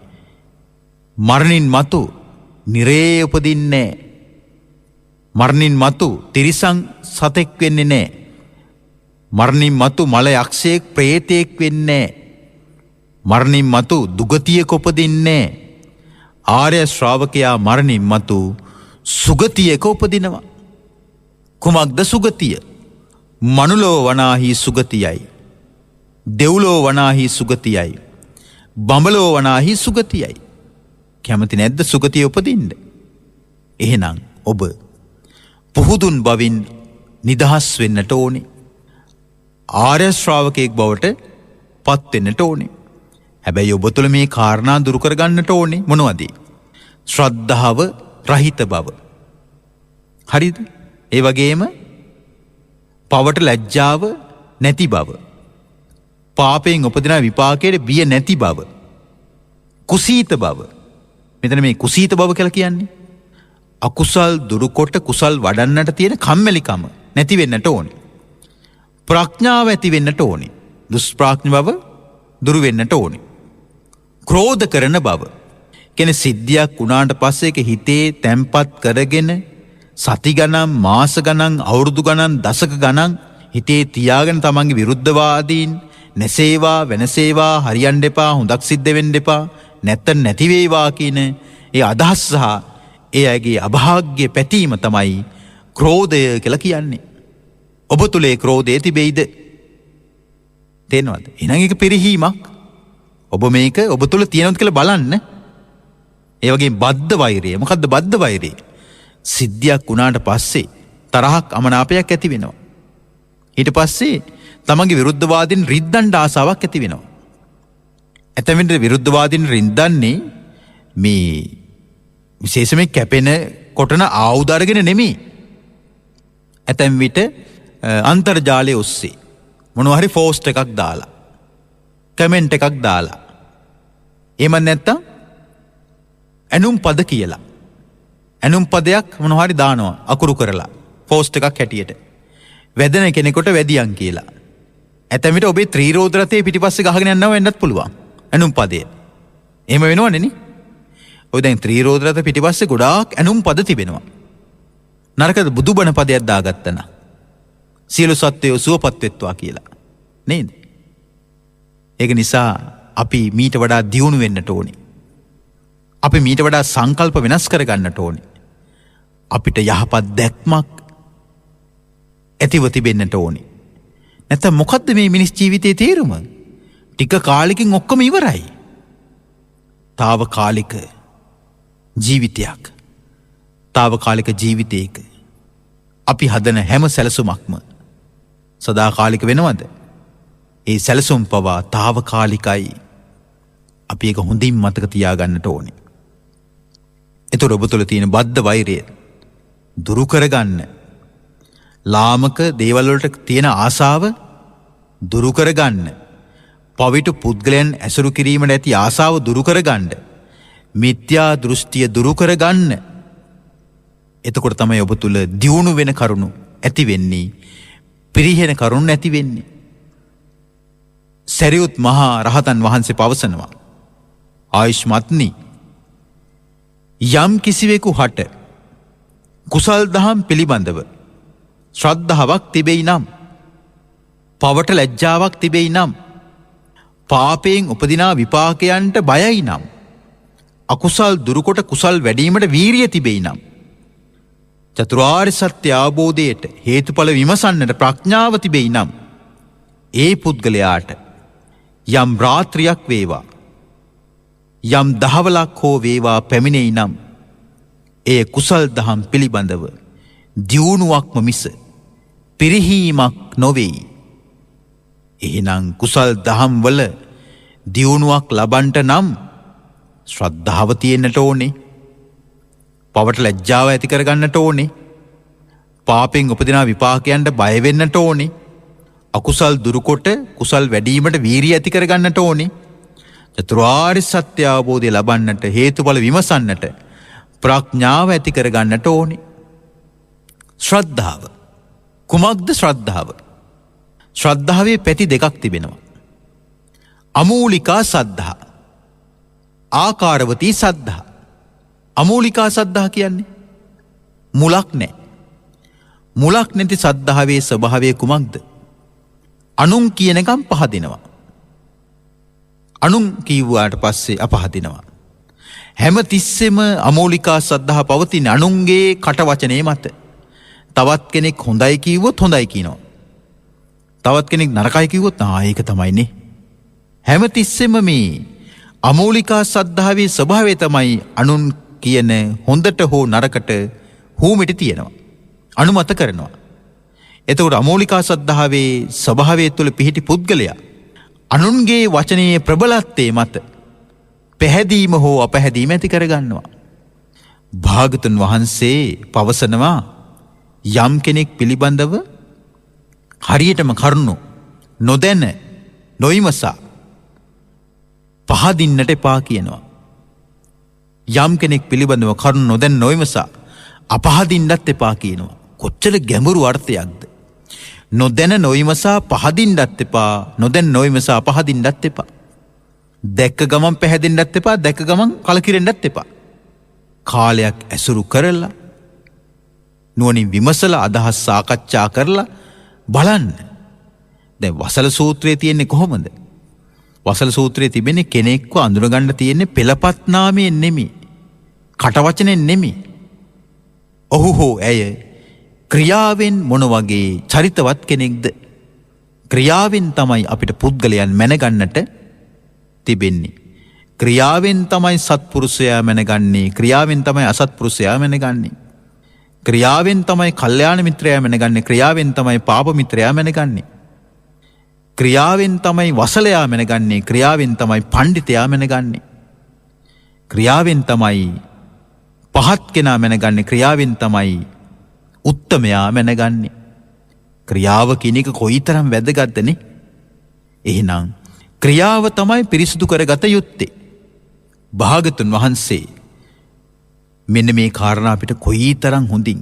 මරණින් මතු නිරේ උපදින්නේ. මරණින් මතු තිරිසන් සතෙක් වෙන්නේ නැහැ. මරණින් මතු මල යක්ෂයෙක්, ප්‍රේතයෙක් වෙන්නේ නැහැ. මරණින් මතු දුගතියක උපදින්නේ. ආර්ය ශ්‍රාවකයා මරණින් මතු සුගතියක උපදිනවා. කුමක්ද සුගතිය? මනුලෝ වනාහි සුගතියයි, දෙව්ලෝ වනාහි සුගතියයි, බඹලෝ වනාහි සුගතියයි. කැමති නැද්ද සුගතිය උපදින්න? එහෙනම් ඔබ පුහුදුන් බවින් නිදහස් වෙන්නට ඕනේ. ආර්ය ශ්‍රාවකයෙක් බවට පත් වෙන්නට ඕනේ. හැබැයි ඔබ තුළ මේ කාරණා දුරු කරගන්නට ඕනේ. මොනවද? ශ්‍රද්ධාව රහිත බව. හරිද? ඒ වගේම පවට ලැජ්ජාව නැති බව. පාපයෙන් උපදින විපාකයේ බිය නැති බව. කුසීත බව. මෙතන මේ කුසීත බව කියලා කියන්නේ අකුසල් දුරුකොට කුසල් වඩන්නට තියෙන කම්මැලිකම නැති වෙන්නට ඕනේ. ප්‍රඥාව ඇති වෙන්නට ඕනේ. දුෂ්ප්‍රඥ බව දුරු වෙන්නට ඕනේ. ක්‍රෝධ කරන බව. කියන්නේ සිද්ධියක් වුණාට පස්සේ ඒක හිතේ තැම්පත් කරගෙන සති ගණන්, මාස ගණන්, අවුරුදු ගණන්, දශක ගණන් හිතේ තියාගෙන තමන්ගේ විරුද්ධවාදීන් නැසේවා, වෙනසේවා, හරියන්න එපා, හොඳක් සිද්ධ වෙන්න එපා, නැත්තම් නැති වේවා කියන ඒ අදහස් සහ ඒ අයගේ අභාග්‍ය පැතීම තමයි ක්‍රෝධය කියලා කියන්නේ. ඔබ තුල ඒ ක්‍රෝධය තිබෙයිද? තේනවද? එහෙනම් ඒක පිරිහීමක්. ඔබ මේක ඔබ තුල තියෙනවද කියලා බලන්න. ඒ වගේ බද්ධ වෛරය. මොකද්ද බද්ධ වෛරය? සිද්ධියක් වුණාට පස්සේ තරහක්, අමනාපයක් ඇති වෙනවා. ඊට පස්සේ තමන්ගේ විරුද්ධවාදීන් රිද්දන්න ආසාවක් ඇති වෙනවා. ඇතැම් විට විරුද්ධවාදීන් රිද්දන්නේ මේ විශේෂයෙන්ම කැපෙන කොටන ආයුධ අරගෙන නෙමෙයි. ඇතැම් විට අන්තර්ජාලයේ ඔස්සේ මොනවා හරි පෝස්ට් එකක් දාලා, කමෙන්ට් එකක් දාලා, එහෙම නැත්නම් ඇනුම් පද කියලා, ඇනුම් පදයක් මොනවා හරි දානවා අකුරු කරලා පෝස්ට් එකක් හැටියට. වැදෙන කෙනෙකුට වැදියන් කියලා. ඇතැම් විට ඔබේ ත්‍රිරෝද රථයේ පිටිපස්සේ ගහගෙන යනවා වෙන්නත් පුළුවන්. ඇනුම් පදය. එහෙම වෙනවනේ නේ. ඔය දැන් ත්‍රිරෝද රථ පිටිපස්සේ ගොඩාක් ඇනුම් පද තිබෙනවා. නරකද බුදුබණ පදයක් දාගත්තා නම් සියලු සත්වයෝ සුවපත් වෙත්වා කියලා. නේද? ඒක නිසා අපි මීට වඩා දියුණු වෙන්නට ඕනේ. අපි මීට වඩා සංකල්ප වෙනස් කරගන්නට ඕනේ. අපිට යහපත් දැක්මක් ඇතිව තිබෙන්නට ඕනේ. නැත්නම් මොකද්ද මේ මිනිස් ජීවිතයේ තේරුම? ටික කාලෙකින් ඔක්කොම ඉවරයි. తాවකාලික ජීවිතයක්. తాවකාලික ජීවිතයක අපි හදන හැම සැලසුමක්ම සදාකාලික වෙනවද? ඒ සැලසුම් පවා తాවකාලිකයි. අපි ඒක හොඳින් මතක තියාගන්නට ඕනේ. ඒතර ඔබ තුළ තියෙන බද්ධ වෛරය දුරු කරගන්න, ලාමක දේවල් වලට තියෙන ආසාව දුරු කරගන්න, පවිතු පුද්ගලයන් ඇසුරු කිරීමට ඇති ආසාව දුරු කරගන්න, මිත්‍යා දෘෂ්ටිය දුරු කරගන්න. එතකොට තමයි ඔබ තුළ දියුණු වෙන කරුණු ඇති වෙන්නේ, පිරිහෙන කරුණු නැති වෙන්නේ. සැරියුත් මහා රහතන් වහන්සේ පවසනවා. ආයුෂ්මත්නි, යම් කිසිවෙකු හට කුසල් දහම් පිළිබඳව ශ්‍රද්ධාවක් තිබෙයි නම්, පවට ලැජ්ජාවක් තිබෙයි නම්, පාපයෙන් උපදිනා විපාකයන්ට බයයි නම්, අකුසල් දුරුකොට කුසල් වැඩීමට වීරිය තිබෙයි නම්, චතුරාර්ය සත්‍ය අවබෝධයට හේතුඵල විමසන්නට ප්‍රඥාව තිබෙයි නම්, ඒ පුද්ගලයාට යම් රාත්‍රියක් වේවා, යම් දහවලක් හෝ වේවා පැමිණෙයි නම්, ඒ කුසල් දහම් පිළිබඳව දියුණුවක්ම මිස පිරිහීමක් නොවෙයි. එහෙනම් කුසල් දහම් වල දියුණුවක් ලබන්ට නම් ශ්‍රද්ධාව තියෙන්නට ඕනේ. පවට ලැජ්ජාව ඇති කරගන්නට ඕනේ. පාපෙන් උපදිනා විපාකයන්ට බය වෙන්නට ඕනේ. අකුසල් දුරුකොට කුසල් වැඩීමට වීරිය ඇති කරගන්නට ඕනේ. චතුරාර්ය සත්‍ය අවබෝධය ලබන්නට හේතුඵල විමසන්නට ප්‍රඥාව ඇති කරගන්නට ඕනේ. ශ්‍රද්ධාව. කුමක්ද ශ්‍රද්ධාව? ශ්‍රද්ධාවේ පැති දෙකක් තිබෙනවා. අමූලිකා සද්ධා, ආකාරවතී සද්ධා. අමූලිකා සද්ධා කියන්නේ මුලක් නැහැ. මුලක් නැති සද්ධාවේ ස්වභාවය කුමක්ද? අනුන් කියනකම් පහදිනවා. අනුන් කීවාට පස්සේ අපහදිනවා. හැම තිස්සෙම අමූලිකා සද්ධා පවතින අනුන්ගේ කටවචනේ මත. තවත් කෙනෙක් හොඳයි කිව්වොත් හොඳයි කියනවා. තවත් කෙනෙක් නරකයි කිව්වොත් ඒක තමයිනේ. හැම තිස්සෙම මේ අමූලිකා සද්ධාවේ ස්වභාවය තමයි අනුන් කියන හොඳට හෝ නරකට හූමිට තියෙනවා. අනුමත කරනවා. එතකොට අමූලිකා සද්ධාවේ ස්වභාවය තුළ පිහිටි පුද්ගලයා අනුන්ගේ වචනයේ ප්‍රබලත්වයේ මත පැහැදීම හෝ අපැහැදීම ඇති කරගන්නවා. භාගතුන් වහන්සේ පවසනවා, යම් කෙනෙක් පිළිබඳව හරියටම කරුණු නොදැන නොයිමසා පහදින්නට එපා කියනවා. යම් කෙනෙක් පිළිබඳව කරුණු නොදැන නොයිමසා අපහදින්නත් එපා කියනවා. කොච්චර ගැඹුරු අර්ථයක්ද? නොදැන නොයිමසා පහදින්නත් එපා, නොදැන නොයිමසා අපහදින්නත් එපා. දැක්ක ගමන් පැහැදෙන්නත් එපා, දැක්ක ගමන් කලකිරෙන්නත් එපා. කාලයක් ඇසුරු කරලා නුවණින් විමසලා අදහස් සාකච්ඡා කරලා බලන්න. දැන් වසල සූත්‍රයේ තියෙන්නේ කොහොමද? වසල සූත්‍රයේ තිබෙන්නේ කෙනෙක්ව අඳුරගන්න තියෙන්නේ පෙළපත් නාමයෙන් නෙමෙයි, කටවචනෙන් නෙමෙයි. ඔහු හෝ ඇය ක්‍රියාවෙන් මොන වගේ චරිතවත් කෙනෙක්ද? ක්‍රියාවෙන් තමයි අපිට පුද්ගලයන් මැනගන්නට තිබෙන්නේ. ක්‍රියාවෙන් තමයි සත්පුරුෂයා මැනගන්නේ, ක්‍රියාවෙන් තමයි අසත්පුරුෂයා මැනගන්නේ. ක්‍රියාවෙන් තමයි කල්යාණ මිත්‍රයා මැනගන්නේ, ක්‍රියාවෙන් තමයි පාප මිත්‍රයා මැනගන්නේ. ක්‍රියාවෙන් තමයි වසලයා මැනගන්නේ, ක්‍රියාවෙන් තමයි පණ්ඩිතයා මැනගන්නේ. ක්‍රියාවෙන් තමයි පහත් කෙනා මැනගන්නේ, ක්‍රියාවෙන් තමයි උත්තමයා මැනගන්නේ. ක්‍රියාව කියන එක කොයිතරම් වැදගත්දනේ. එහෙනම් ක්‍රියාව තමයි පිරිසිදු කරගත යුත්තේ. භාගතුන් වහන්සේ මෙන්න මේ කාරණා අපිට කොයිතරම් හොඳින්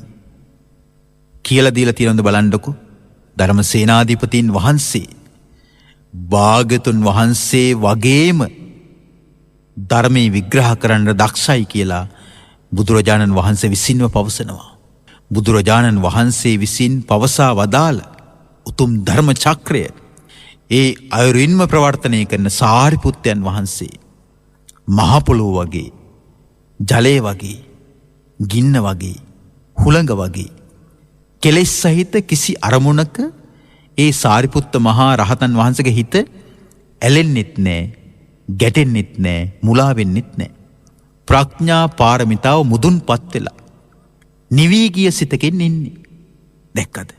කියලා දීලා තියෙනවද බලන්නකො. ධර්ම සේනාධිපතීන් වහන්සේ භාගතුන් වහන්සේ වගේම ධර්මයේ විග්‍රහ කරන්න දක්ෂයි කියලා බුදුරජාණන් වහන්සේ විසින්ම පවසනවා. බුදුරජාණන් වහන්සේ විසින් පවසා වදාළ උතුම් ධර්ම චක්‍රය ඒ අයුරින්ම ප්‍රවර්තනය කරන සාරිපුත්තයන් වහන්සේ මහ පොළොව වගේ, ජලය වගේ, ගින්න වගේ, හුළඟ වගේ කෙලෙස් සහිත කිසි අරමුණක ඒ සාරිපුත්ත මහා රහතන් වහන්සේගේ හිත ඇලෙන්නෙත් නෑ, ගැටෙන්නෙත් නෑ, මුලා වෙන්නෙත් නෑ. ප්‍රඥා පාරමිතාව මුදුන්පත් වෙලා නිවී ගිය සිතකින් ඉන්නේ. දැක්කද?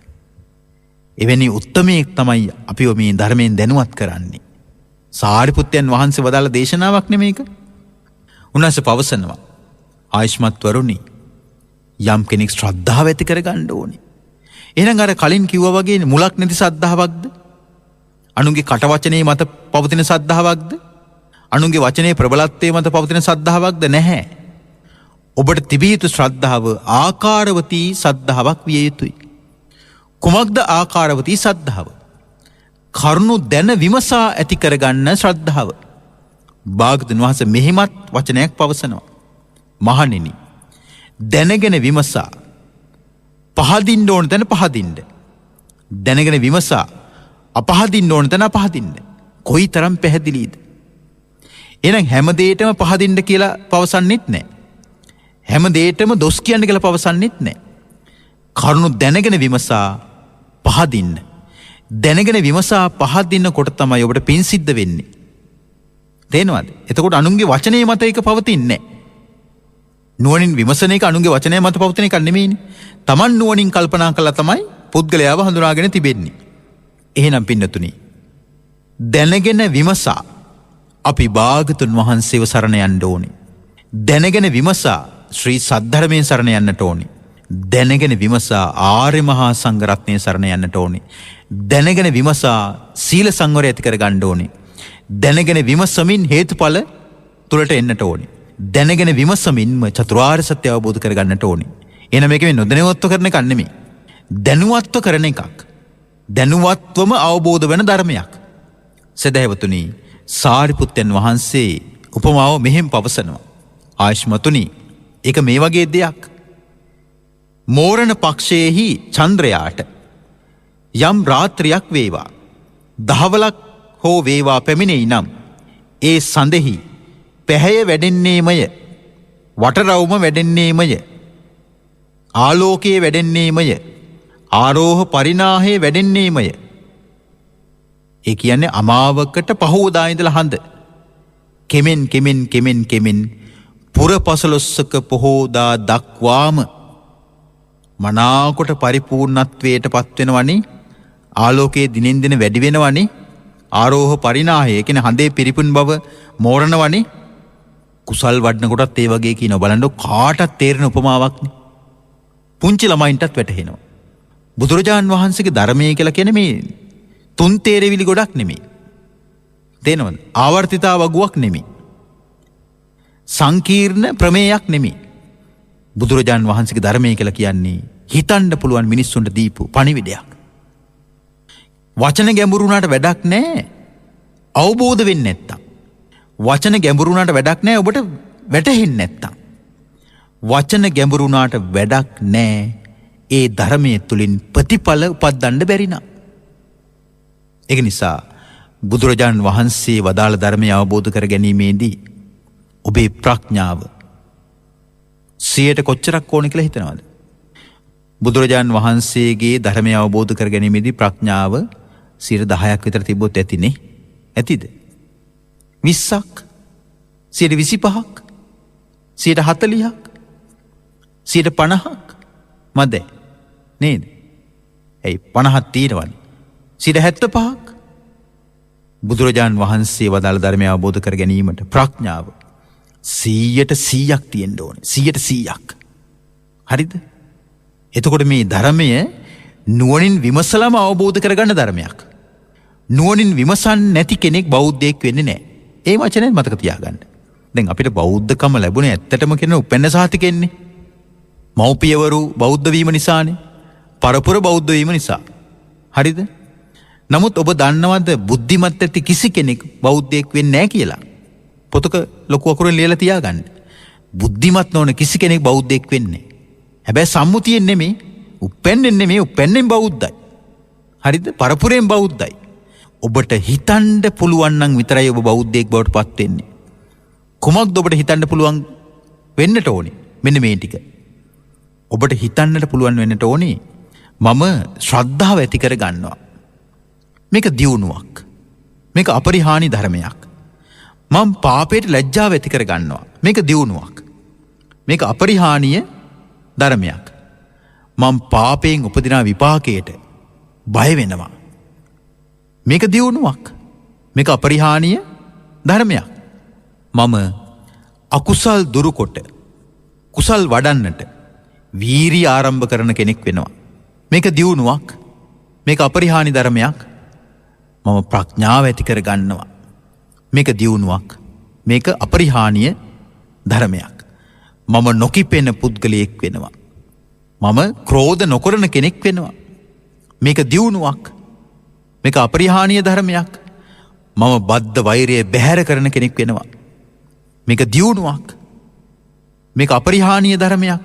එවැනි උත්තමයෙක් තමයි අපිව මේ ධර්මයෙන් දැනුවත් කරන්නේ. සාරිපුත්තයන් වහන්සේ වදාළ දේශනාවක් නෙමේක. උන්වහන්සේ පවසනවා, ආයුෂ්මත් වරුනි, යම් කෙනෙක් ශ්‍රද්ධාව ඇති කරගන්න ඕනේ. එහෙනම් අර කලින් කිව්වා වගේ මුලක් නැති ශ්‍රද්ධාවක්ද? අනුන්ගේ කටවචනේ මත පවතින ශ්‍රද්ධාවක්ද? අනුන්ගේ වචනේ ප්‍රබලත්වයේ මත පවතින ශ්‍රද්ධාවක්ද? නැහැ. ඔබට තිබිය යුතු ශ්‍රද්ධාව ආකාරවතී ශ්‍රද්ධාවක් විය යුතුයි. කුමක්ද ආකාරවතී ශ්‍රද්ධාව? කරුණු දැන විමසා ඇති කරගන්න ශ්‍රද්ධාව. භාග්‍යවතුන් වහන්සේ මෙහිමත් වචනයක් පවසනවා. මහණෙනි, දැනගෙන විමසා පහදින්න ඕන තැන පහදින්න. දැනගෙන විමසා අපහදින්න ඕන තැන අපහදින්න. කොයි තරම් පැහැදිලිද? එහෙනම් හැම දෙයකම පහදින්න කියලා පවසන්නෙත් නැහැ. හැම දෙයකම දොස් කියන්න කියලා පවසන්නෙත් නැහැ. කරුණු දැනගෙන විමසා පහදින්න. දැනගෙන විමසා පහදින්න කොට තමයි ඔබට පින් සිද්ධ වෙන්නේ. තේනවද? එතකොට අනුන්ගේ වචනේ මත ඒක පවතින්නේ නැහැ. නුවණින් විමසන එක අනුන්ගේ වචනය මත පවතින එක නෙමෙයිනේ. Taman නුවණින් කල්පනා කළා තමයි පුද්ගලයාව හඳුනාගෙන තිබෙන්නේ. එහෙනම් පින්නතුනි, දැනගෙන විමසා අපි භාග්‍යවතුන් වහන්සේව සරණ යන්න ඕනේ. දැනගෙන විමසා ශ්‍රී සද්ධර්මයේ සරණ යන්නට ඕනේ. දැනගෙන විමසා ආර්ය මහා සංඝ රත්නයේ සරණ යන්නට ඕනේ. දැනගෙන විමසා සීල සංවරය ඇති කර ගන්න ඕනේ. දැනගෙන විමසමින් හේතුඵල තුලට එන්නට ඕනේ. දැනගෙන විමසමින්ම චතුරාර්ය සත්‍ය අවබෝධ කර ගන්නට ඕනේ. එහෙනම් මේක මේ නොදැනුවත්ව කරන එකක් නෙමෙයි. දැනුවත්ව කරන එකක්. දැනුවත්වම අවබෝධ වෙන ධර්මයක්. සදහැවතුනි, සාරිපුත්තයන් වහන්සේ උපමාව මෙහෙම පවසනවා. ආයෂ්මතුනි, ඒක මේ වගේ දෙයක්. මෝරණ පක්ෂයේහි චන්ද්‍රයාට යම් රාත්‍රියක් වේවා, දහවලක් හෝ වේවා පැමිණෙයි නම් ඒ සඳෙහි පැහැය වැඩෙන්නේමය, වටරවුම වැඩෙන්නේමය, ආලෝකයේ වැඩෙන්නේමය, ආරෝහ පරිනාහයේ වැඩෙන්නේමය. ඒ කියන්නේ අමාවකට පහෝදා ඉඳලා හඳ කෙමෙන් කෙමෙන් කෙමෙන් කෙමෙන් පුරපසළොස්වක පොහෝදා දක්වාම මනාකොට පරිපූර්ණත්වයට පත් වෙනවනේ. ආලෝකයේ දිනෙන් දින වැඩි වෙනවනේ. ආරෝහ පරිනාහය කියන්නේ හඳේ පිරිපුන් බව මෝරණවනේ. කුසල් වඩන කොටත් ඒ වගේ කියනවා. බලන්න කාටත් තේරෙන උපමාවක්නේ. පුංචි ළමයින්ටත් වැටහෙනවා. බුදුරජාන් වහන්සේගේ ධර්මයේ කියලා කියන්නේ මේ තුන් තේරවිලි ගොඩක් නෙමෙයි. තේනවද? ආවර්තිතා වගුවක් නෙමෙයි. සංකීර්ණ ප්‍රමේයක් නෙමෙයි. බුදුරජාන් වහන්සේගේ ධර්මයේ කියලා කියන්නේ හිතන්න පුළුවන් මිනිස්සුන්ට දීපු පණිවිඩයක්. වචන ගැඹුරු වුණාට වැඩක් නැහැ අවබෝධ වෙන්නේ නැත්තම්. වචන ගැඹුරු වුණාට වැඩක් නැහැ ඔබට වැටහෙන්නේ නැත්තම්. වචන ගැඹුරු වුණාට වැඩක් නැහැ ඒ ධර්මයේ තුලින් ප්‍රතිඵල උපදින්න බැරි නම්. ඒක නිසා බුදුරජාන් වහන්සේ වදාළ ධර්මය අවබෝධ කර ගැනීමේදී ඔබේ ප්‍රඥාව 100ට කොච්චරක් ඕන කියලා හිතනවද? බුදුරජාන් වහන්සේගේ ධර්මය අවබෝධ කර ගැනීමේදී ප්‍රඥාව 10% විතර තිබ්බොත් ඇතිනේ. ඇතිද? 20ක්? 25ක්? 40ක්? 50ක්? මද නේද? ඇයි 50ක් තියෙනවනේ. 75ක්? බුදුරජාන් වහන්සේ වදාළ ධර්මය අවබෝධ කර ගැනීමට ප්‍රඥාව 100% තියෙන්න ඕනේ. 100%ක්. හරිද? එතකොට මේ ධර්මය නුවණින් විමසලම අවබෝධ කරගන්න ධර්මයක්. නුවණින් විමසන්නේ නැති කෙනෙක් බෞද්ධයෙක් වෙන්නේ නැහැ. ඒ වචනේ මතක තියාගන්න. දැන් අපිට බෞද්ධකම ලැබුණේ ඇත්තටම කියන උපැන්න සාතිකෙන්නේ. මව්පියවරු බෞද්ධ වීම නිසානේ. පරපුර බෞද්ධ වීම නිසා. හරිද? නමුත් ඔබ දන්නවද බුද්ධිමත් ඇති කිසි කෙනෙක් බෞද්ධයෙක් වෙන්නේ නැහැ කියලා? පොතක ලොකු අකුරෙන් ලියලා තියාගන්න. බුද්ධිමත් නොවන කිසි කෙනෙක් බෞද්ධයෙක් වෙන්නේ නැහැ. හැබැයි සම්මුතියෙන් නෙමෙයි, උපැන්නෙන් නෙමෙයි, උපැන්නෙන් බෞද්ධයි. හරිද? පරපුරෙන් බෞද්ධයි. ඔබට හිතන්න පුළුවන් නම් විතරයි ඔබ බෞද්ධයෙක් බවට පත් වෙන්නේ. කොහොමද ඔබට හිතන්න පුළුවන් වෙන්නට ඕනේ? මෙන්න මේ ටික. ඔබට හිතන්නට පුළුවන් වෙන්නට ඕනේ මම ශ්‍රද්ධාව ඇති කර ගන්නවා. මේක දියුණුවක්. මේක අපරිහානි ධර්මයක්. මම පාපයට ලැජ්ජාව ඇති කර ගන්නවා. මේක දියුණුවක්. මේක අපරිහානීය ධර්මයක්. මම පාපයෙන් උපදිනා විපාකයට බය වෙනවා. මේක දියුණුවක්. මේක අපරිහානීය ධර්මයක්. මම අකුසල් දුරුකොට කුසල් වඩන්නට වීරිය ආරම්භ කරන කෙනෙක් වෙනවා. මේක දියුණුවක්. මේක අපරිහානි ධර්මයක්. මම ප්‍රඥාව ඇති කර ගන්නවා. මේක දියුණුවක්. මේක අපරිහානීය ධර්මයක්. මම නොකිපෙන පුද්ගලයෙක් වෙනවා. මම ක්‍රෝධ නොකරන කෙනෙක් වෙනවා. මේක දියුණුවක්. මේක අපරිහානීය ධර්මයක්. මම බද්ධ වෛරය බැහැර කරන කෙනෙක් වෙනවා. මේක දියුණුවක්. මේක අපරිහානීය ධර්මයක්.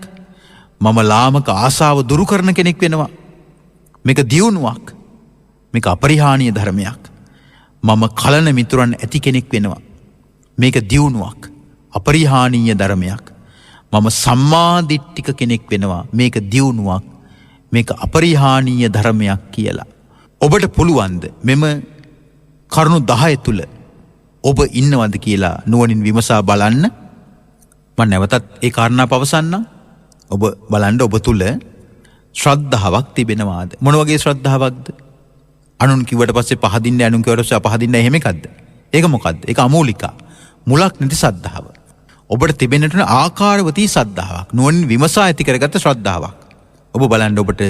මම ලාමක ආසාව දුරු කරන කෙනෙක් වෙනවා. මේක දියුණුවක්. මේක අපරිහානීය ධර්මයක්. මම කලන මිතුරන් ඇති කෙනෙක් වෙනවා. මේක දියුණුවක්. අපරිහානීය ධර්මයක්. මම සම්මාදිට්ඨික කෙනෙක් වෙනවා. මේක දියුණුවක්. මේක අපරිහානීය ධර්මයක් කියලා. ඔබට පුළුවන්ද මෙම කරුණු 10 තුල ඔබ ඉන්නවද කියලා නුවණින් විමසා බලන්න. මම නැවතත් ඒ කාරණා පවසන්නම්. ඔබ බලන්න ඔබ තුල ශ්‍රද්ධාවක් තිබෙනවාද? මොන වගේ ශ්‍රද්ධාවක්ද? අනුන් කිව්වට පස්සේ පහදින්න අනුන් කිව්වට පස්සේ අපහදින්න එහෙම එකක්ද? ඒක මොකද්ද? ඒක අමූලිකා. මුලක් නැති ශ්‍රද්ධාව. ඔබට තිබෙන්නට උන ආකාරවතී ශ්‍රද්ධාවක්. නුවණින් විමසා ඇති කරගත්ත ශ්‍රද්ධාවක්. ඔබ බලන්න ඔබට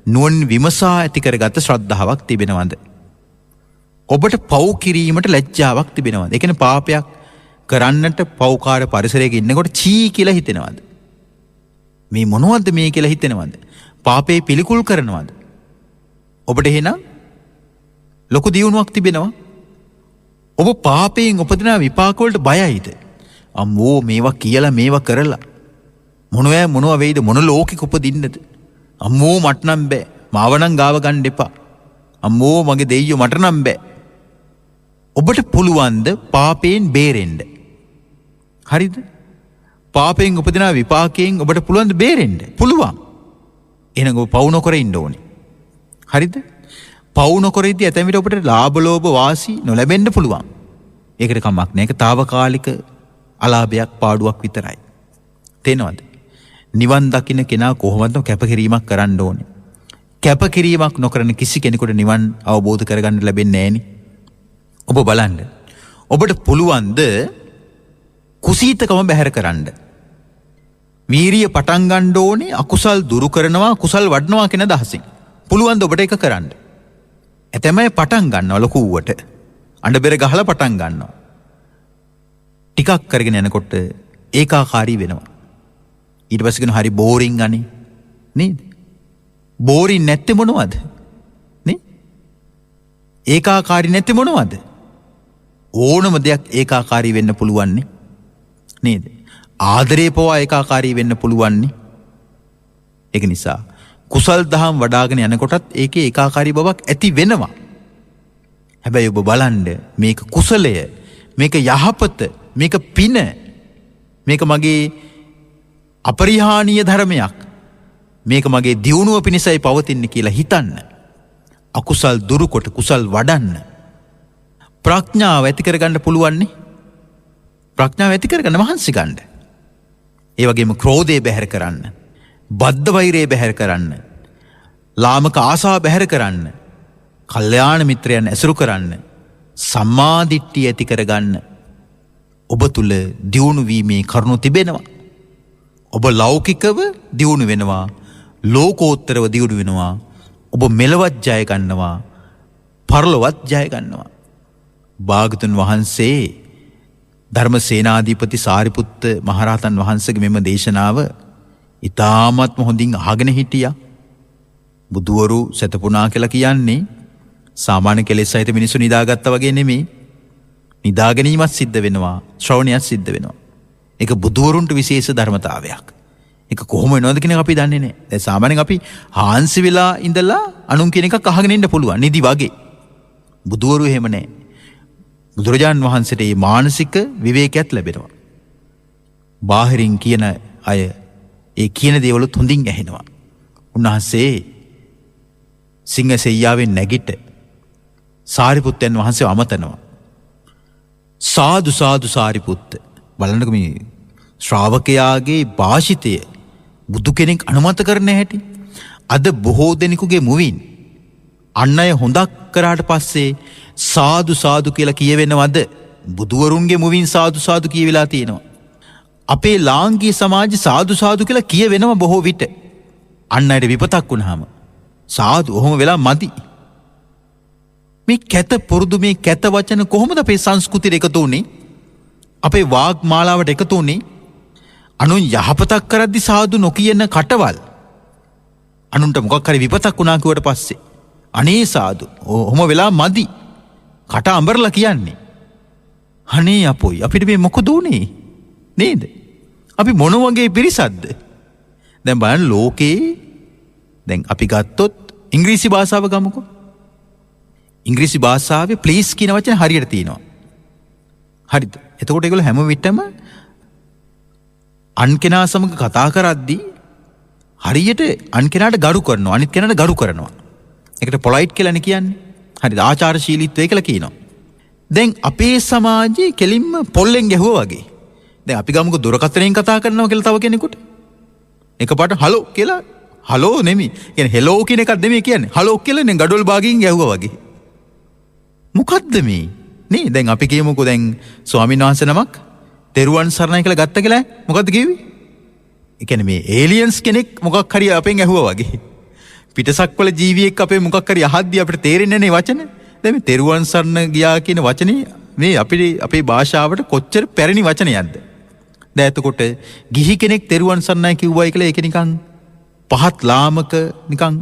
නුවණින් විමසා ඇති කරගත්ත ශ්‍රද්ධාවක් තිබෙනවද? ඔබට පව් කිරීමට ලැජ්ජාවක් තිබෙනවද? ඒ කියන්නේ පාපයක් කරන්නට පව්කාර පරිසරයක ඉන්නකොට චී කියලා හිතෙනවද? මේ මොනවද මේ කියලා හිතෙනවද? පාපේ පිළිකුල් කරනවද? ඔබට එහෙනම් ලොකු දියුණුවක් තිබෙනවා. ඔබ පාපයෙන් උපදින විපාක වලට බයයිද? අම්මෝ මේවා කියලා මේවා කරලා මොනවා වෙයිද? මොන ලෝකෙක උපදින්නද? අම්මෝ මට නම් බෑ. මාව නම් ගාව ගන්න එපා. අම්මෝ මගේ දෙයියෝ මට නම් බෑ. ඔබට පුළුවන්ද පාපයෙන් බේරෙන්න? හරිද? පාපයෙන් උපදින විපාකයෙන් ඔබට පුළුවන්ද බේරෙන්න? පුළුවන්. එහෙනම් ඔබ පවු නොකර ඉන්න ඕනේ. හරිද? පවු නොකර ඉද්දී ඇතැම් විට ඔබට ලාභ ලෝභ වාසි නොලැබෙන්න පුළුවන්. ඒකට කමක් නෑ. ඒක తాවකාලික අලාභයක් පාඩුවක් විතරයි. තේනවද? නිවන් දකින්න කෙනා කොහොමද කැපකිරීමක් කරන්න ඕනේ. කැපකිරීමක් නොකරන කිසි කෙනෙකුට නිවන් අවබෝධ කරගන්න ලැබෙන්නේ නෑනේ. ඔබ බලන්න. ඔබට පුළුවන්ද කුසීතකම බැහැර කරන්න? වීරිය පටන් ගන්න ඕනේ අකුසල් දුරු කරනවා කුසල් වඩනවා කියන අදහසින්. පුළුවන්ද ඔබට ඒක කරන්න? ඇතැම අය පටන් ගන්නවා ලොකුවට. අඬ බෙර ගහලා පටන් ගන්නවා. ටිකක් කරගෙන යනකොට ඒකාකාරී වෙනවා. ඊට පස්සේ කියන හරි බෝරින් අනේ නේද? බෝරින් නැත්තේ මොනවද? නේ? ඒකාකාරී නැත්තේ මොනවද? ඕනම දෙයක් ඒකාකාරී වෙන්න පුළුවන් නේද? ආදරේ පවා ඒකාකාරී වෙන්න පුළුවන් නේ. ඒක නිසා කුසල් දහම් වඩාගෙන යනකොටත් ඒකේ ඒකාකාරී බවක් ඇති වෙනවා. හැබැයි ඔබ බලන්න මේක කුසලය, මේක යහපත, මේක පින, මේක මගේ අපරිහානීය ධර්මයක්, මේක මගේ දියුණුව පිණිසයි පවතින්නේ කියලා හිතන්න. අකුසල් දුරුකොට කුසල් වඩන්න. ප්‍රඥාව ඇති කරගන්න පුළුවන් නේ. ප්‍රඥාව ඇති කරගන්න මහන්සි ගන්න. ඒ වගේම ක්‍රෝධය බැහැර කරන්න, බද්ධ වෛරය බැහැර කරන්න, ලාමක ආසාව බැහැර කරන්න, කල්යාණ මිත්‍රයන් ඇසුරු කරන්න, සම්මා දිට්ඨිය ඇති කරගන්න. ඔබ තුල දියුණු වීමේ කරුණු තිබෙනවා. ඔබ ලෞකිකව දියුණු වෙනවා, ලෝකෝත්තරව දියුණු වෙනවා. ඔබ මෙලවත් ජය ගන්නවා, පරලොවත් ජය ගන්නවා. භාගතුන් වහන්සේ ධර්මසේනාධිපති සාරිපුත්ත මහරහතන් වහන්සේගේ මෙම දේශනාව ඉතාමත්ම හොඳින් අහගෙන හිටියා. බුදුවරු සතපුණා කියලා කියන්නේ සාමාන්‍ය කෙලෙස් සහිත මිනිස්සු නිදාගත්තා වගේ නෙමෙයි. නිදා ගැනීමත් සිද්ධ වෙනවා, ශ්‍රවණයත් සිද්ධ වෙනවා. ඒක බුදුවරුන්ට විශේෂ ධර්මතාවයක්. ඒක කොහොම වෙනවද කියන එක අපි දන්නේ නැහැ. දැන් සාමාන්‍යයෙන් අපි හාන්සි වෙලා ඉඳලා අනුන් කියන එකක් අහගෙන ඉන්න පුළුවන් නිදි වගේ. බුදුවරු එහෙම නැහැ. බුදුරජාන් වහන්සේට මේ මානසික විවේකයක් ලැබෙනවා. බාහිරින් කියන අය ඒ කියන දේවලුත් හොඳින් ඇහෙනවා. උන්වහන්සේ සිංහසෙයියාවෙන් නැගිට සාරිපුත්තයන් වහන්සේ අමතනවා. සාදු සාදු සාරිපුත්ත. බලන්නක මේ ශ්‍රාවකයාගේ භාෂිතය බුදු කෙනෙක් අනුමත කරන හැටි. අද බොහෝ දෙනෙකුගේ මුවින් අන් අය හොඳක් කරාට පස්සේ සාදු සාදු කියලා කියවෙනවද? බුදුවරුන්ගේ මුවින් සාදු සාදු කියවිලා තියෙනවා. අපේ ලාංකීය සමාජ සාදු සාදු කියලා කියවෙනවා බොහෝ විට. අන් අයට විපතක් වුණාම සාදු ඔහොම වෙලා මදි. මේ කැත පුරුදු මේ කැත වචන කොහොමද අපේ සංස්කෘතියට එකතු වුනේ? අපේ වාග් මාලාවට එකතු වුනේ? අනුන් යහපතක් කරද්දි සාදු නොකියන කටවල්. අනුන්ට මොකක් හරි විපතක් වුණා කිව්වට පස්සේ අනේ සාදු. ඔහොම වෙලා මදි. කට අඹරලා කියන්නේ. අනේ අපොයි අපිට මේ මොකද උනේ? නේද? අපි මොන වගේ පිරිසක්ද? දැන් බලන්න ලෝකේ දැන් අපි ගත්තොත් ඉංග්‍රීසි භාෂාව ගමුකෝ. ඉංග්‍රීසි භාෂාවේ ප්ලීස් කියන වචනේ හරියට තියෙනවා. හරිද? එතකොට ඒගොල්ලෝ හැම විටම අන් කෙනා සමග කතා කරද්දී හරියට අන් කෙනාට ගරු කරනවා, අනිත් කෙනාට ගරු කරනවා. ඒකට පොලයිට් කියලානේ කියන්නේ. හරිද? ආචාරශීලීත්වය කියලා කියනවා. දැන් අපේ සමාජයේ කෙලින්ම පොල්ලෙන් ගැහුවා වගේ. දැන් අපි ගමුකෝ දුරකථනයෙන් කතා කරනවා කියලා තව කෙනෙකුට. එකපාරට හලෝ කියලා හලෝ නෙමෙයි. කියන්නේ හෙලෝ කියන එකක් නෙමෙයි කියන්නේ. හලෝ කියලා නේ ගඩොල් බාගින් ගැහුවා වගේ. මොකද්ද මේ? නේ දැන් අපි කියමුකෝ දැන් ස්වාමීන් වහන්සේ නමක් තෙරුවන් සරණයි කියලා ගත්ත කියලා මොකද්ද කිව්වේ? ඒ කියන්නේ මේ ඒලියන්ස් කෙනෙක් මොකක් හරි අපෙන් ඇහුවා වගේ. පිටසක්වල ජීවියෙක් අපේ මොකක් හරි අහද්දී අපිට තේරෙන්නේ නැහැ වචන. දැන් මේ තෙරුවන් සරණ ගියා කියන වචනේ මේ අපේ භාෂාවට කොච්චර පැරණි වචනයක්ද? දැන් එතකොට ගිහි කෙනෙක් තෙරුවන් සරණයි කිව්වයි කියලා ඒක නිකන් පහත් ලාමක නිකන්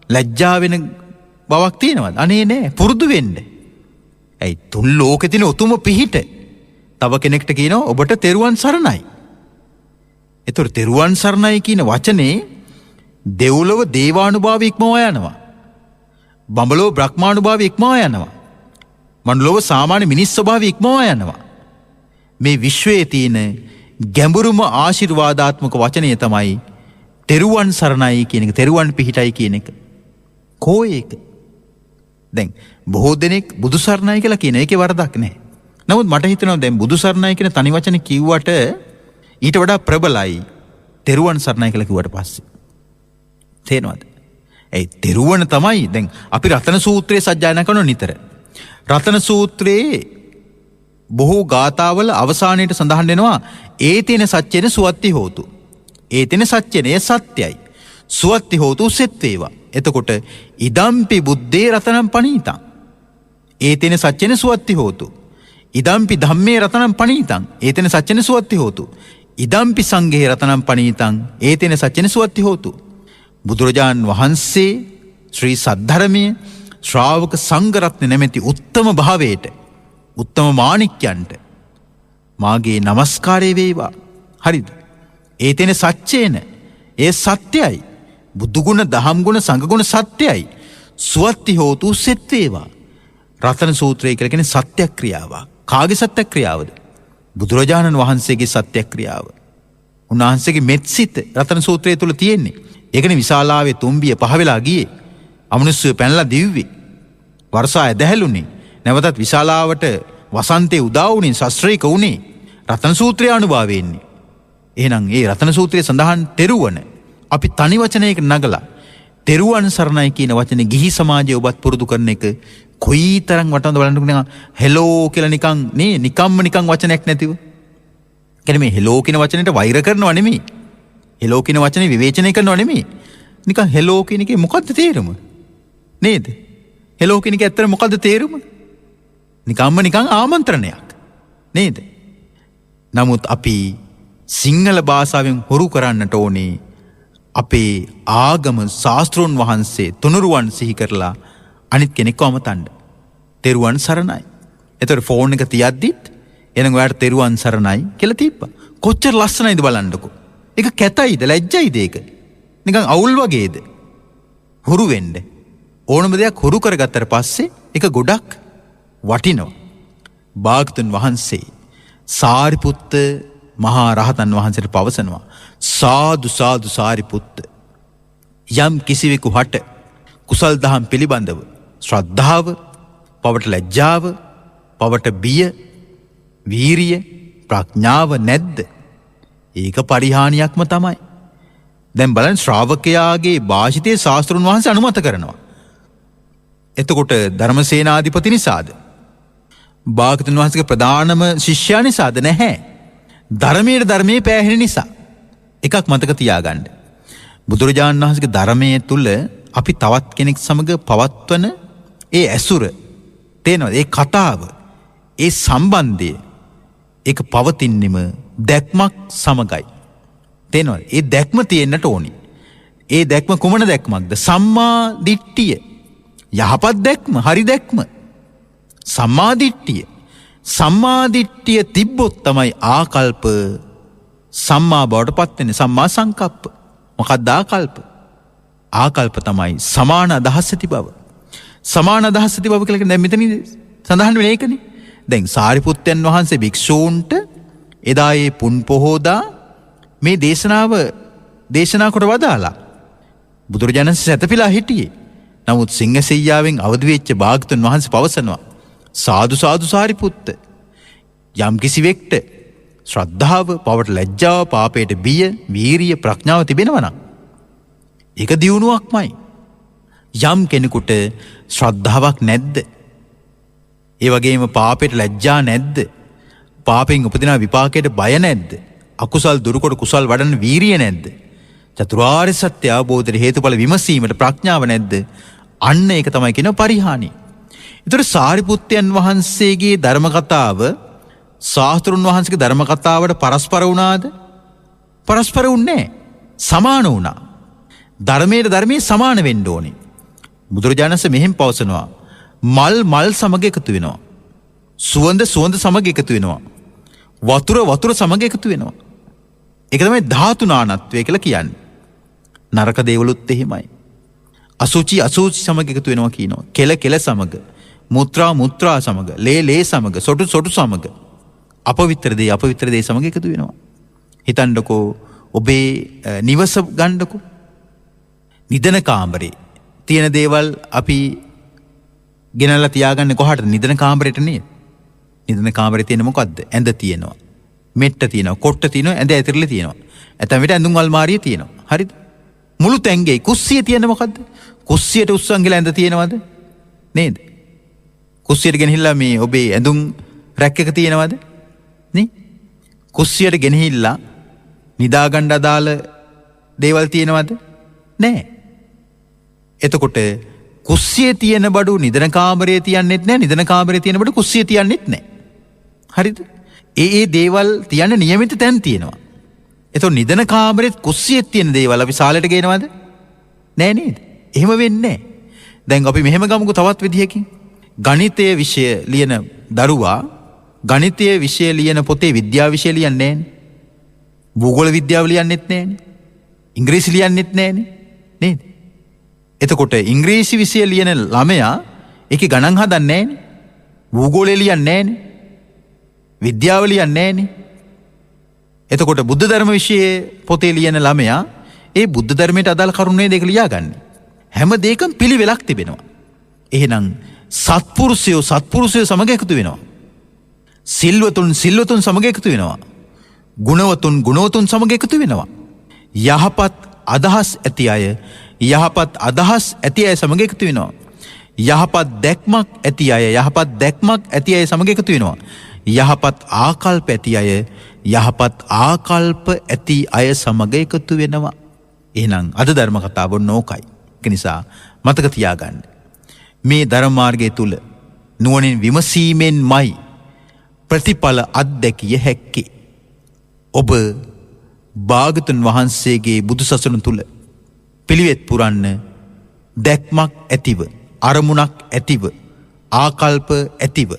ලැජ්ජා වෙන බවක් තියෙනවද? අනේ නෑ පුරුදු වෙන්න. ඇයි තුන් ලෝකෙ තියෙන උතුම පිහිට තව කෙනෙක්ට කියනවා ඔබට තෙරුවන් සරණයි. ඒතර තෙරුවන් සරණයි කියන වචනේ දෙව්ලොව දේවානුභාවය ඉක්මවා යනවා. බඹලොව බ්‍රහ්මානුභාවය ඉක්මවා යනවා. මනුලොව සාමාන්‍ය මිනිස් ස්වභාවය ඉක්මවා යනවා. මේ විශ්වයේ තියෙන ගැඹුරුම ආශිර්වාදාත්මක වචනය තමයි තෙරුවන් සරණයි කියන එක, තෙරුවන් පිහිටයි කියන එක. කෝ ඒක? දැන් බොහෝ දෙනෙක් බුදු සරණයි කියලා කියන එකේ වරදක් නැහැ. නමුත් මට හිතෙනවා දැන් බුදු සරණයි කියන තනි වචනේ කිව්වට ඊට වඩා ප්‍රබලයි තෙරුවන් සරණයි කියලා කිව්වට පස්සේ. තේනවද? ඒ තෙරුවන් තමයි දැන් අපි රතන සූත්‍රයේ සජ්ජායනා කරන නිතර. රතන සූත්‍රයේ බොහෝ ගාථාවල අවසානයේට සඳහන් වෙනවා ඒතේන සච්චේන සුවත්ති හෝතු. ඒතේන සච්චේන සත්‍යයි. සුවත්ති හෝතු සෙත් වේවා. එතකොට ඉදම්පි බුද්දේ රතනම් පණීතං. ඒතේන සච්චේන සුවත්ති හෝතු. ඉදම්පි ධම්මේ රතනම් පණීතං. ඒතේන සච්චේන සුවත්ති හෝතු. ඉදම්පි සංඝේ රතනම් පණීතං. ඒතේන සච්චේන සුවත්ති හෝතු. බුදුරජාන් වහන්සේ ශ්‍රී සද්ධර්මයේ ශ්‍රාවක සංඝරත්න නැමැති උත්තම භාවයට, උත්තම මාණික්යන්ට මාගේ නමස්කාරය වේවා. හරිද? ඒතේන සච්චේන ඒ සත්‍යයි. බුදුගුණ, දහම්ගුණ, සංඝගුණ සත්‍යයි. සුවත්ති හෝතු සෙත් වේවා. රතන සූත්‍රය කියලා කියන්නේ සත්‍යක්‍රියාවක්. කාගේ සත්‍යක්‍රියාවද? බුදුරජාණන් වහන්සේගේ සත්‍යක්‍රියාව. උන්වහන්සේගේ මෙත්සිත රතන සූත්‍රය තුල තියෙන්නේ. ඒකනේ විශාලාවේ තුම්බිය පහ වෙලා ගියේ. අමනුෂ්‍ය පැනලා දිව්වේ. වර්ෂා ඇදහැළුනේ. නැවතත් විශාලාවට වසන්තේ උදා වුණේ, ශස්ත්‍රීක වුණේ රතන සූත්‍රය අනුභවයෙන්නේ. එහෙනම් ඒ රතන සූත්‍රයේ සඳහන් තෙරුවන අපි තනි වචනයක නගලා තෙරුවන් සරණයි කියන වචනේ ගිහි සමාජයේ ඔබත් පුරුදු කරන එක කොයිතරම් වටනද බලන්නකෝ. නිකන් හෙලෝ කියලා නිකන් නේ නිකම්ම නිකන් වචනයක් නැතිව. කියන්නේ මේ හෙලෝ කියන වචනෙට වෛර කරනව නෙමෙයි. හෙලෝ කියන වචනේ විවේචනය කරනව නෙමෙයි. නිකන් හෙලෝ කියන එකේ මොකද්ද තේරුම? නේද? හෙලෝ කියන එක ඇත්තට මොකද්ද තේරුම? නිකම්ම නිකන් ආමන්ත්‍රණයක්. නේද? නමුත් අපි සිංහල භාෂාවෙන් හුරු කරන්නට ඕනේ අපේ ආගම ශාස්ත්‍රෝන් වහන්සේ තුනුරුවන් සිහි කරලා අනිත් කෙනෙක්ව අමතන්න. තෙරුවන් සරණයි. ඒතර ෆෝන් එක තියද්දිත් එනං ඔයාලට තෙරුවන් සරණයි කියලා තිබ්බා. කොච්චර ලස්සනයිද බලන්නකෝ. ඒක කැතයිද ලැජ්ජයිද ඒක? නිකන් අවුල් වගේද? හුරු වෙන්න. ඕනම දෙයක් හුරු කරගත්තට පස්සේ ඒක ගොඩක් වටිනවා. භාගතුන් වහන්සේ සාරිපුත්ත මහා රහතන් වහන්සේට පවසනවා සාදු සාදු සාරිපුත්ත, යම් කිසිවෙකු හට කුසල් දහම් පිළිබඳව ශ්‍රද්ධාව, පවට ලැජ්ජාව, පවට බිය, වීරිය, ප්‍රඥාව නැද්ද? ඒක පරිහානියක්ම තමයි. දැන් බලන්න ශ්‍රාවකයාගේ භාෂිතයේ ශාස්ත්‍රුන් වහන්සේ අනුමත කරනවා. එතකොට ධර්මසේනාධිපති නිසාද? භාගතුන් වහන්සේගේ ප්‍රධානම ශිෂ්‍යයා නිසාද? නැහැ. ධර්මයේ පෑහෙන නිසා. එකක් මතක තියාගන්න. බුදුරජාණන් වහන්සේගේ ධර්මයේ තුල අපි තවත් කෙනෙක් සමග පවත්වන ඒ ඇසුර තේනවද? ඒ කතාව, ඒ සම්බන්ධය ඒක පවතින්නෙම දැක්මක් සමගයි. තේනවද? ඒ දැක්ම තියෙන්නට ඕනි. ඒ දැක්ම කුමන දැක්මක්ද? සම්මා දිට්ඨිය. යහපත් දැක්ම, හරි දැක්ම. සම්මාදිට්ඨිය. සම්මාදිට්ඨිය තිබ්බොත් තමයි ආකල්ප සම්මා බවට පත් වෙන්නේ. සම්මා සංකප්ප. මොකක්ද ආකල්ප? ආකල්ප තමයි සමාන අදහස් ඇති බව. සමාන අදහස් ඇති බව කියලා දැන් මෙතන සඳහන් වෙන්නේ ඒකනේ. දැන් සාරිපුත්තයන් වහන්සේ භික්ෂූන්ට එදා ඒ පුන් පොහෝදා මේ දේශනාව දේශනා කොට වදාලා බුදුරජාණන් සැතපීලා හිටියේ. නමුත් සිංහසෙයියාවෙන් අවදි වෙච්ච භාග්‍යවතුන් වහන්සේ පවසනවා සාදු සාදු සාරිපුත්ත, යම් කිසිවෙක්ට ශ්‍රද්ධාව, පවට ලැජ්ජාව, පාපයට බිය, වීරිය, ප්‍රඥාව තිබෙනවා නම් ඒක දියුණුවක්මයි. යම් කෙනෙකුට ශ්‍රද්ධාවක් නැද්ද? ඒ වගේම පාපයට ලැජ්ජා නැද්ද? පාපෙන් උපදින විපාකයට බය නැද්ද? අකුසල් දුරුකොට කුසල් වඩන වීරිය නැද්ද? චතුරාර්ය සත්‍ය අවබෝධයට හේතුඵල විමසීමට ප්‍රඥාව නැද්ද? අන්න ඒක තමයි කියන පරිහානිය. ඒතර සාරිපුත්තයන් වහන්සේගේ ධර්ම කතාව ශාස්ත්‍රුන් වහන්සේගේ ධර්ම කතාවට පරස්පර වුණාද? පරස්පර වුණේ නැහැ. සමාන වුණා. ධර්මයේ සමාන වෙන්න ඕනේ. බුදුරජාණන් වහන්සේ මෙහෙම පවසනවා. මල් සමග එකතු වෙනවා. සුවඳ සමග එකතු වෙනවා. වතුර සමග එකතු වෙනවා. ඒක තමයි ධාතු නානත්වය කියලා කියන්නේ. නරක දේවලුත් එහෙමයි. අසුචි සමග එකතු වෙනවා කියනවා. කෙල සමග, මුත්‍රා සමග, ලේ සමග, සොටු සමග, අපවිත්‍ර දේ සමග එකතු වෙනවා. හිතන්නකෝ ඔබේ නිවස ගන්නකෝ. නිදන කාමරේ තියෙන දේවල් අපි ගෙනල්ලා තියාගන්නේ කොහටද? නිදන කාමරේට නේද? නිදන කාමරේ තියෙන මොකද්ද? ඇඳ තියෙනවා, මෙට්ට තියෙනවා, කොට්ට තියෙනවා, ඇඳ ඇතිරිලි තියෙනවා. ඇතැම් විට ඇඳුම් අල්මාරිය තියෙනවා. හරිද? මුළු තැන්ගේ කුස්සිය තියෙන මොකද්ද? කුස්සියට උස්සන් ගිහලා ඇඳ තියෙනවද? නේද? කුස්සියට ගෙනහිල්ලා මේ ඔබේ ඇඳුම් රැක් එක තියෙනවද? නේ? කුස්සියට ගෙනහිල්ලා නිදාගන්න අදාළ දේවල් තියෙනවද? නැහැ. එතකොට කුස්සියේ තියෙන බඩු නිදන කාමරයේ තියන්නෙත් නැහැ, නිදන කාමරයේ තියෙන බඩු කුස්සියේ තියන්නෙත් නැහැ. හරිද? ඒ දේවල් තියන්න නියමිත තැන් තියෙනවා. එතකොට නිදන කාමරෙත් කුස්සියෙත් තියෙන දේවල් අපි සාලෙට ගේනවද? නෑ නේද? එහෙම වෙන්නේ නැහැ. දැන් අපි මෙහෙම ගමුකෝ තවත් විදිහකින්. ගණිතයේ විෂය ලියන දරුවා ගණිතයේ විෂය ලියන පොතේ විද්‍යාව විෂය ලියන්නේ නැහැනේ. භූගෝල විද්‍යාව ලියන්නෙත් නැහැනේ. ඉංග්‍රීසි ලියන්නෙත් නැහැනේ. නේද? එතකොට ඉංග්‍රීසි විෂය ලියන ළමයා ඒකේ ගණන් හදන්නේ නැහැනේ. භූගෝලය ලියන්නේ නැහැනේ. විද්‍යාව ලියන්නේ නැහැනේ. එතකොට බුද්ධ ධර්ම විෂයේ පොතේ ලියන ළමයා ඒ බුද්ධ ධර්මයට අදාළ කරුණු නේද ඒක ලියාගන්නේ. හැම දෙයකම පිළිවෙලක් තිබෙනවා. එහෙනම් සත්පුරුෂයෝ සමග එකතු වෙනවා. සිල්වතුන් සමග එකතු වෙනවා. ගුණවතුන් සමග එකතු වෙනවා. යහපත් අදහස් ඇති අය සමග එකතු වෙනවා. යහපත් දැක්මක් ඇති අය සමග එකතු වෙනවා. යහපත් ආකල්ප ඇති අය සමග එකතු වෙනවා. එහෙනම් අද ධර්ම කතාව නෝකයි. ඒ නිසා මතක තියාගන්න. මේ ධර්ම මාර්ගය තුල නුවණින් විමසීමෙන්මයි ප්‍රතිඵල අත්දැකිය හැක්කේ. ඔබ භාගතුන් වහන්සේගේ බුදුසසුන තුල පිළිවෙත් පුරන්න දැක්මක් ඇතිව, අරමුණක් ඇතිව, ආකල්ප ඇතිව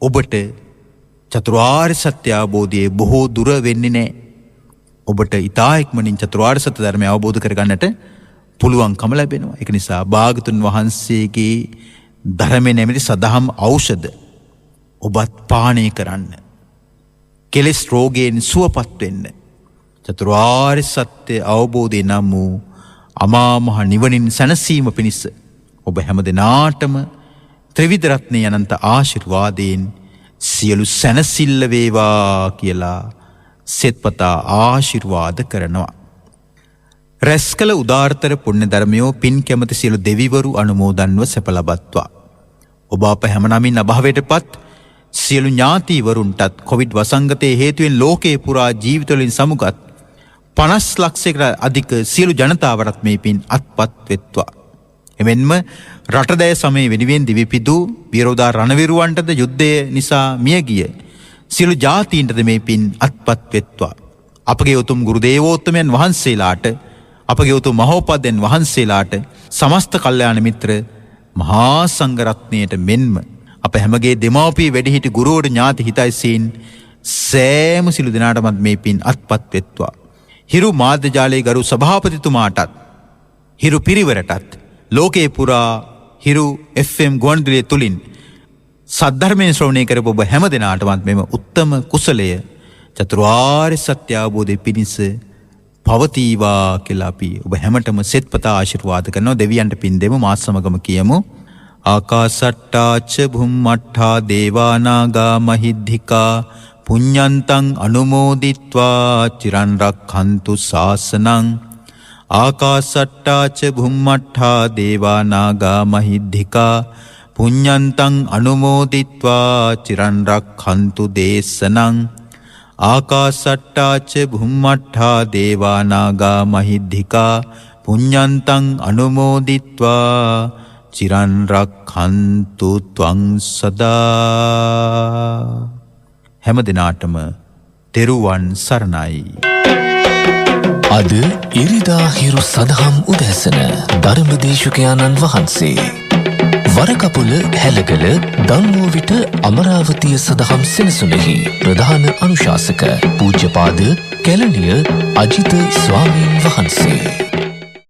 ඔබට චතුරාර්ය සත්‍ය අවබෝධයේ බොහෝ දුර වෙන්නේ නැහැ. ඔබට ඊතා ඉක්මනින් චතුරාර්ය සත්‍ය ධර්මය අවබෝධ කරගන්නට පුළුවන්කම ලැබෙනවා. ඒක නිසා භාගතුන් වහන්සේගේ ධර්මයේ නැමැති සදහම් ඖෂධ ඔබත් පානය කරන්න. කෙලෙස් රෝගයෙන් සුවපත් වෙන්න. චතුරාර්ය සත්‍ය අවබෝධය නම් වූ අමා මහ නිවනින් සැනසීම පිණිස ඔබ හැම දිනාටම ත්‍රිවිධ රත්නයේ අනන්ත ආශිර්වාදයෙන් සියලු සැනසෙල්ල වේවා කියලා සෙත්පතා ආශිර්වාද කරනවා. රැස්කල උදාාරතර පුණ්‍ය ධර්මයෝ පින් කැමති සියලු දෙවිවරු අනුමෝදන්ව සැප ලබත්වා. ඔබ අප හැම නමින් අභාවයටපත් සියලු ඥාතිවරුන්ටත් කොවිඩ් වසංගතයේ හේතුවෙන් ලෝකේ පුරා ජීවිතවලින් සමුගත් 50 ලක්ෂයකට අධික සියලු ජනතාවටත් මේ පින් අත්පත් වෙත්වා. එමෙන්ම රටදෑ සමය වෙනුවෙන් දිවිපිදු විරෝධා රණවිරුවන්ටද යුද්ධය නිසා මියගිය සියලු ජාතීන්ටද මේ පින් අත්පත් වෙත්වා. අපගේ උතුම් ගුරු දේවෝත්තමයන් වහන්සේලාට, අපගේ උතුම් මහෝපාද්‍යයන් වහන්සේලාට, සමස්ත කල්යාණ මිත්‍ර මහා සංඝරත්නයට මෙන්ම අප හැමගේ දෙමව්පිය වැඩිහිටි ගුරුවරු ඥාති හිතයිසීන් සෑම සිළු දෙනාටමත් මේ පින් අත්පත් වෙත්වා. හිරු මාධ්‍ය ජාලයේ ගරු සභාපතිතුමාටත් හිරු පිරිවරටත් ලෝකේ පුරා හිරු FM ගුවන්විදුලිය තුලින් සද්ධර්මයෙන් ශ්‍රවණය කරපු ඔබ හැම දෙනාටමත් මෙම උත්තම කුසලය චතුරාර්ය සත්‍ය අවබෝධය පිණිස පවතිවා කියලා අපි ඔබ හැමතෙම සෙත්පතා ආශිර්වාද කරනවා. දෙවියන්ට පින් දෙමු. මාත් සමගම කියමු. ආකාසට්ටාච භුම්මට්ඨා දේවානාගා මහිද්దికා පුඤ්ඤන්තං අනුමෝදිත්වා චිරන් රක්ඛන්තු ශාසනං. ආකාසට්ටාච භුම්මට්ඨා දේවානාගා මහිද්దికා පුඤ්ඤන්තං අනුමෝදිත්වා චිරන් රක්ඛන්තු දේශනං. ආකාසට්ටාච භුම්මට්ඨා දේවානාගා මහිද්దికා පුඤ්ඤන්තං අනුමෝදිත්වා චිරන් රක්ඛන්තු ත්වං සදා. හැම දිනාටම තෙරුවන් සරණයි. අද ඉරිදා හිරු සදහම් උදැසන ධර්මදේශකයාණන් වහන්සේ වරකපොළ හැලගල දම්වෝවිට අමරාවතිය සදහම් සෙනසුනෙහි ප්‍රධාන අනුශාසක පූජ්‍යපාද කැලණිය අජිත ස්වාමීන් වහන්සේ